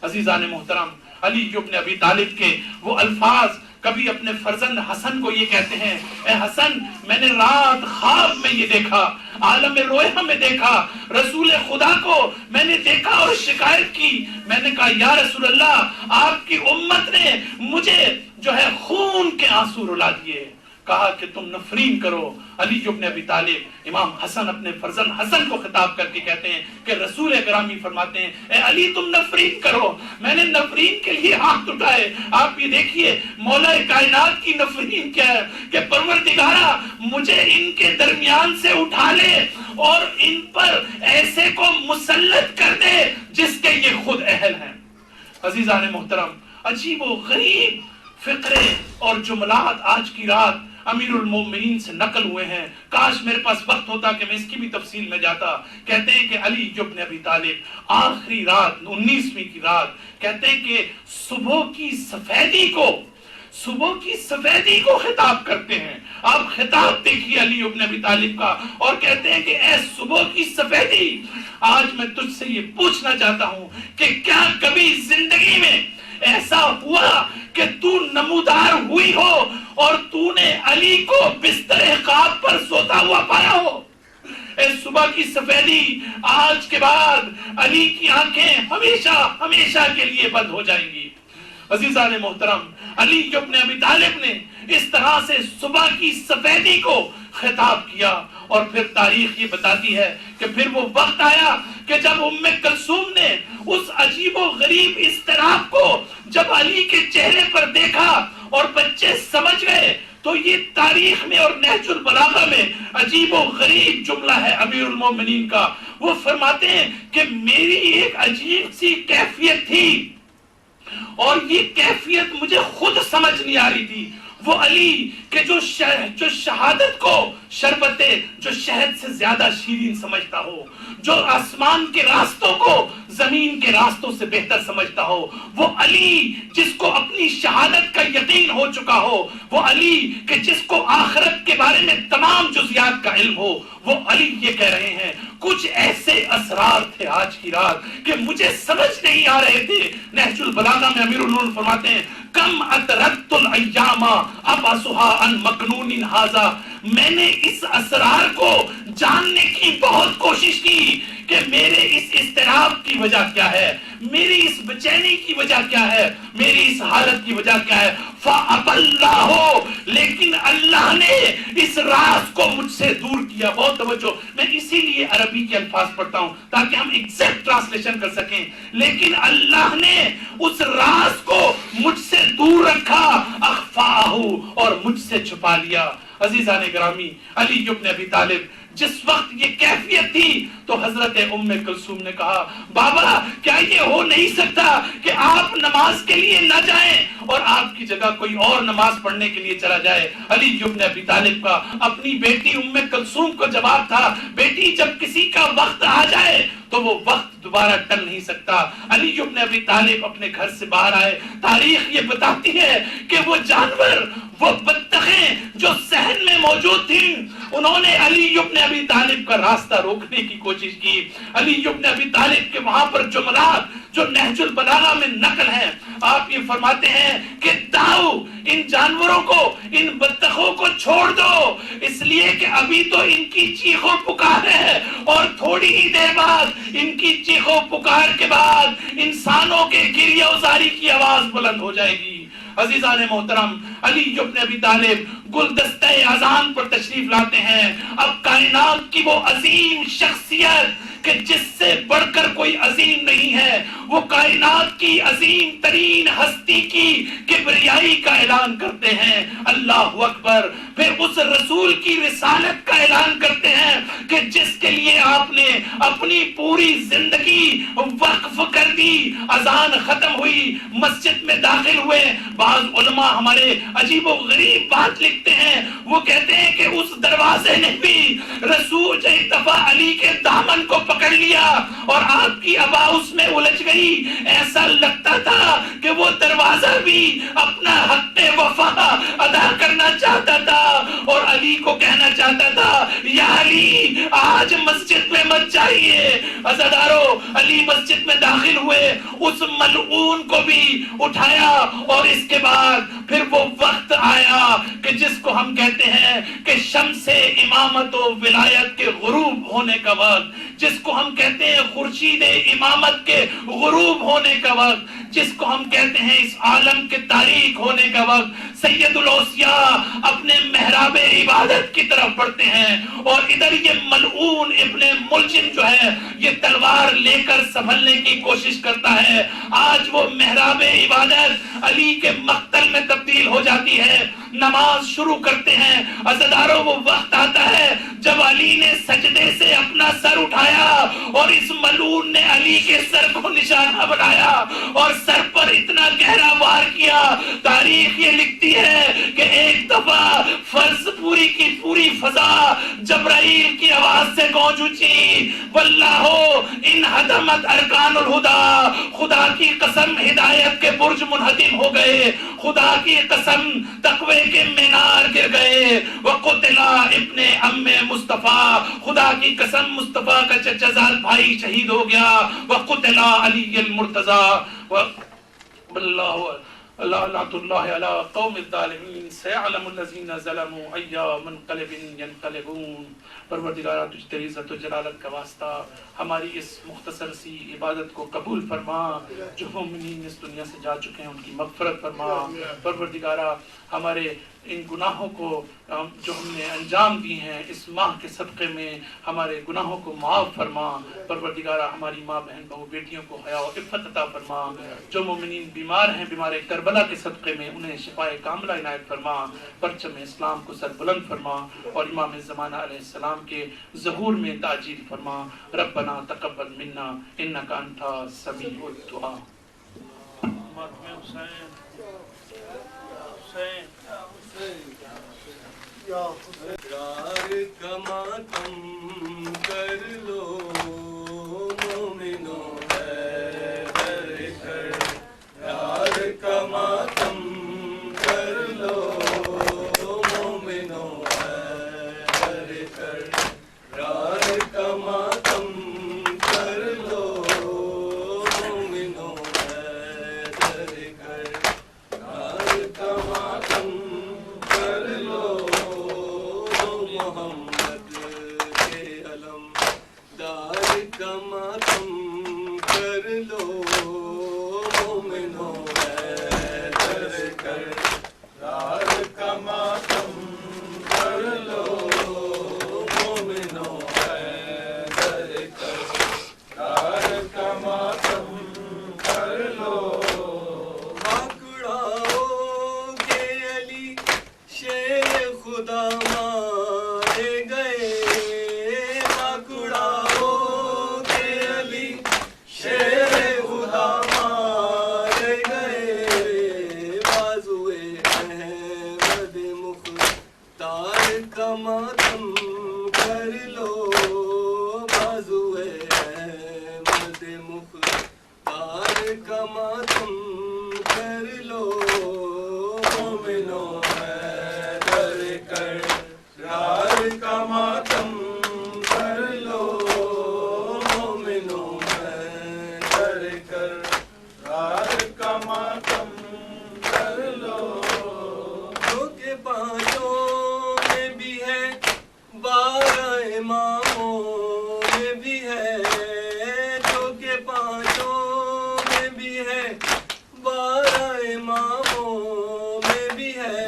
عزیزان محترم، علی ابن ابی طالب کے وہ الفاظ کبھی اپنے فرزند حسن کو یہ کہتے ہیں اے حسن میں نے رات خواب میں یہ دیکھا، عالم رویا میں دیکھا، رسول خدا کو میں نے دیکھا اور شکایت کی. میں نے کہا یا رسول اللہ آپ کی امت نے مجھے جو ہے خون کے آنسو رلا دیے. کہا کہ تم نفرین کرو. علی ابن ابی طالب امام حسن اپنے فرزند حسن کو خطاب کر کے کہتے ہیں کہ رسول گرامی فرماتے ہیں اے علی تم نفرین کرو. میں نے نفرین کے لیے ہاتھ اٹھائے. آپ یہ دیکھیے مولا کائنات کی نفرین کیا ہے کہ پروردگارا مجھے ان کے درمیان سے اٹھا لے اور ان پر ایسے کو مسلط کر دے جس کے یہ خود اہل ہیں. عزیزان محترم، عجیب و غریب فقرے اور جملات آج کی رات امیر المومنین سے نقل ہوئے ہیں. کاش میرے پاس وقت ہوتا کہ میں اس کی بھی تفصیل میں جاتا. کہتے ہیں کہ علی ابن ابی طالب آخری رات 19ویں کی رات کہتے ہیں کہ صبح کی سفیدی کو خطاب کرتے ہیں. آپ خطاب دیکھیے علی ابن ابی طالب کا اور کہتے ہیں کہ اے صبح کی سفیدی، آج میں تجھ سے یہ پوچھنا چاہتا ہوں کہ کیا کبھی زندگی میں ایسا ہوا کہ تو نمودار ہوئی ہو اور تو نے علی کو بستر خواب پر سوتا ہوا پایا ہو؟ اے صبح کی سفیدی، آج کے بعد علی کی آنکھیں ہمیشہ ہمیشہ کے لیے بند ہو جائیں گی. عزیزان محترم، علی ابن ابی طالب نے اس طرح سے صبح کی سفیدی کو خطاب کیا. اور پھر تاریخ یہ بتاتی ہے کہ پھر وہ وقت آیا کہ جب ام کلثوم نے اس عجیب و غریب اضطراب کو جب علی کے چہرے پر دیکھا اور بچے سمجھ گئے تو یہ تاریخ میں اور نہج البلاغہ میں عجیب و غریب جملہ ہے امیر المومنین کا. وہ فرماتے ہیں کہ میری ایک عجیب سی کیفیت تھی اور یہ کیفیت مجھے خود سمجھ نہیں آ رہی تھی. وہ علی کہ جو شہادت کو شربت جو شہد سے زیادہ شیرین سمجھتا ہو، جو آسمان کے راستوں کو زمین کے راستوں سے بہتر سمجھتا ہو، وہ علی جس کو اپنی شہادت کا یقین ہو چکا ہو، وہ علی کہ جس کو آخرت کے بارے میں تمام جزیات کا علم ہو، وہ علی یہ کہہ رہے ہیں کچھ ایسے اسرار تھے آج کی رات کہ مجھے سمجھ نہیں آ رہے تھے۔ نہج البلاغہ میں امیر النور فرماتے ہیں کم اترکت الایام ابحثها عن مکنون ھذا، میں نے اس اسرار کو جاننے کی بہت کوشش کی کہ میرے اس اضطراب کی وجہ کیا ہے، میری اس بچینی کی وجہ کیا ہے، میری اس حالت کی وجہ کیا ہے۔ فَأَبَى اللَّهُ، لیکن اللہ نے اس راز کو مجھ سے دور کیا۔ بہت توجہ، میں اسی لیے عربی کے الفاظ پڑھتا ہوں تاکہ ہم ایگزیکٹ ٹرانسلیشن کر سکیں۔ لیکن اللہ نے اس راز کو مجھ سے دور رکھا، اخفاہ، اور مجھ سے چھپا لیا۔ عزیزان گرامی، علی ابن ابی طالب جس وقت یہ کیفیت تھی تو حضرت ام کلثوم نے کہا بابا کیا یہ ہو نہیں سکتا کہ آپ نماز کے لیے نہ جائیں اور آپ کی جگہ کوئی اور نماز پڑھنے کے لیے چلا جائے؟ علی ابن ابی طالب کا اپنی بیٹی ام کلثوم کو جواب تھا بیٹی جب کسی کا وقت آ جائے تو وہ وقت دوبارہ ٹل نہیں سکتا۔ علی ابن ابی طالب اپنے گھر سے باہر آئے، تاریخ یہ بتاتی ہے کہ وہ جانور، وہ بطخیں جو صحن میں موجود تھیں، انہوں نے علی ابن ابی طالب کا راستہ روکنے کی کوشش کی۔ علی ابن ابی طالب کے وہاں پر جملات جو نہج البلاغہ میں نقل ہیں، آپ یہ فرماتے ہیں کہ داؤ ان جانوروں کو، ان بطخوں کو چھوڑ دو، اس لیے کہ ابھی تو ان کی چیخوں پکار ہے اور تھوڑی ہی دیر بعد ان کی چیخوں پکار کے بعد انسانوں کے گریہ وزاری کی آواز بلند ہو جائے گی۔ عزیزان محترم، علی ابن ابی طالب گلدستہ اذان پر تشریف لاتے ہیں۔ اب کائنات کی وہ عظیم شخصیت کہ جس سے بڑھ کر کوئی عظیم نہیں ہے، وہ کائنات کی عظیم ترین ہستی کی کبریائی کا اعلان کرتے ہیں، اللہ اکبر۔ پھر اس رسول کی رسالت کا اعلان کرتے ہیں کہ جس کے لیے آپ نے اپنی پوری زندگی وقف کر دی۔ اذان ختم ہوئی، مسجد میں داخل ہوئے، بعض علماء ہمارے عجیب و غریب بات لکھتے ہیں، وہ کہتے ہیں کہ اس دروازے نے بھی رسول ایک دفعہ علی کے دامن کو پکڑ لیا اور آپ کی ابا اس میں الجھ گئی، ایسا لگتا تھا کہ وہ دروازہ بھی اپنا حق وفا ادا کرنا چاہتا تھا اور علی کو کہنا چاہتا تھا یا علی آج مسجد میں مت جائیے۔ عزادارو، علی مسجد میں داخل ہوئے، اس ملعون کو بھی اٹھایا اور اس کے بعد پھر وہ وقت آیا کہ جس کو ہم کہتے ہیں کہ شمس امامت و ولایت کے غروب ہونے کا وقت، جس کو ہم کہتے ہیں خورشید امامت کے غروب ہونے کا وقت، جس کو ہم کہتے ہیں اس عالم کے تاریخ ہونے کا وقت، سید الاوصیاء اپنے محراب عبادت کی طرف بڑھتے ہیں اور ادھر یہ ملعون ابن ملجم جو ہے یہ تلوار لے کر سنبھلنے کی کوشش کرتا ہے۔ آج وہ محراب عبادت علی کے مقتل میں تبدیل ہو جاتی ہے، نماز شروع کرتے ہیں۔ عزادارو، وہ وقت آتا ہے جب علی نے سجدے سے اپنا سر اٹھایا اور اس ملعون نے علی کے سر کو نشانہ بنایا اور سر پر اتنا گہرا وار کیا۔ تاریخ یہ لکھتی ہے کہ ایک دفعہ فرض پوری کی پوری فضا جبرائیل کی آواز سے گونج اٹھی، واللہ ان ہدمت ارکان الہدا، خدا کی قسم ہدایت کے برج منہدم ہو گئے، خدا کی قسم تقوی کے مینار گر گئے، وقتل ابن ام مصطفیٰ، خدا کی قسم مصطفیٰ کا چچا زاد بھائی شہید ہو گیا، وقتل علی المرتضی، واللہ لعنت اللہ علی قوم الظالمین، سیعلم الذین ظلموا ای منقلب ینقلبون۔ پروردگارہ تجھ تیری عزت و جلالت کا واسطہ ہماری اس مختصر سی عبادت کو قبول فرما، جو مومنین اس دنیا سے جا چکے ہیں ان کی مغفرت فرما۔ پروردگارہ ہمارے ان گناہوں کو جو ہم نے انجام دی ہیں اس ماہ کے صدقے میں ہمارے گناہوں کو معاف فرما۔ پروردگارہ ہماری ماں بہن بہو بیٹیوں کو حیا و عفت عطا فرما، جو مومنین بیمار ہیں بیمار کربلا کے صدقے میں انہیں شفائے کاملہ عنایت فرما، پرچم اسلام کو سر بلند فرما اور امام زمانہ علیہ السلام کے ظہور میں تعجیل فرما۔ ربنا تقبل منا انک انت السمیع الدعاء۔ حسین اقرار کا ماتم کر لو مومنو حیدر کر، اقرار کا ماتم کر لو مومنو حیدر کر، اقرار کا ماتم کر لو مومنو حیدر کر، اقرار کا ماتم کر لو محمد کے علم دار کا ماتم کر لو مومنو حیدر کر، دار کا ماتم کر لو مومنو حیدر کر، دار کا ماتم کر لو۔ بھاکڑاؤ کے علی شیر خدا مارے گئے، بھاکڑاؤ کے علی شیر خدا مارے گئے، بازوئے احمد مختار کا ماتم کر لو، بازوئے احمد مختار کا ماتم کر لو مومنو حیدر کر، اقرار کا ماتم کر لو مومنو حیدر کر، اقرار کا ماتم کر لو۔ جو کہ پانچوں میں بھی ہے، 12 اماموں میں بھی ہے، جو کہ پانچوں میں بھی ہے، 12 اماموں میں بھی ہے،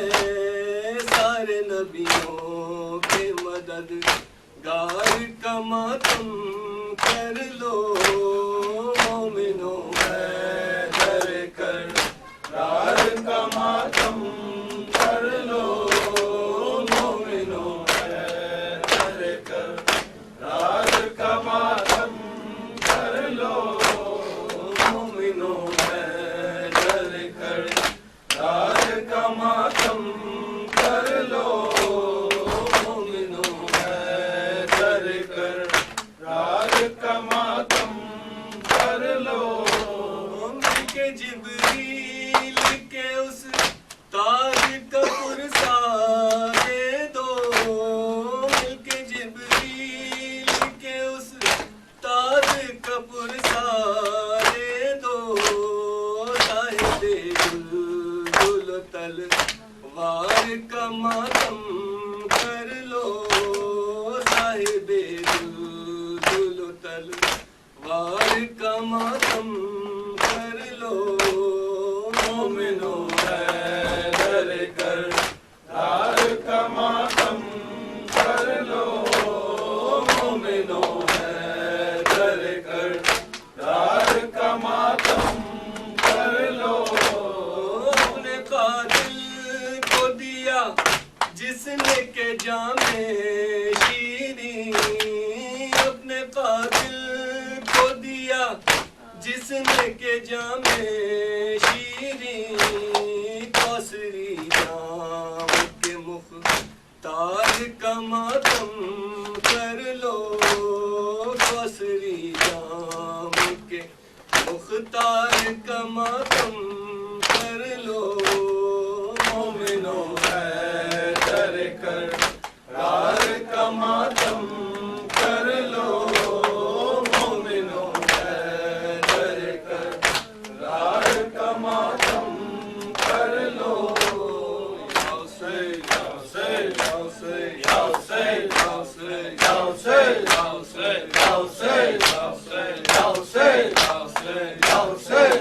سارے نبیوں کے مددگار کا ماتم کر لو مومنو حیدر کر، اقرار کا ماتم کر لو مومنو حیدر کر، اقرار کا ماتم کر لو مومنو حیدر کر، اقرار کا ماتم کر لو مومنو حیدر کر، اقرار کا ماتم کر لو۔ مل کے جبریل کے اس تاج کا پرسا دے دو، مل کے جبریل کے اس تاج کا پرسا دے دو، صاحب دل تلوار کا ماتم کر لو، صاحب دل تلوار کا ماتم کر لو مومنو حیدر کر، اقرار کا ماتم کر لو مومنو حیدر کر، اقرار کا ماتم کر لو۔ اپنے قاتل کو دیا جس نے کہ جام شیریں، اپنے قاتل کو دیا جس نے کہ جام شیریں، کوثری جام کے مختار کا ماتم کر لو، کوثری جام کے مختار کا ماتم کر لو مومنو حیدر کر، اقرار کا ماتم کر لو مومنو حیدر کر، اقرار کا ماتم کر لو۔ یا حسین یا حسین یا حسین یا حسین یا حسین یا حسین یا حسین یا حسین یا حسین یا حسین یا حسین یا حسین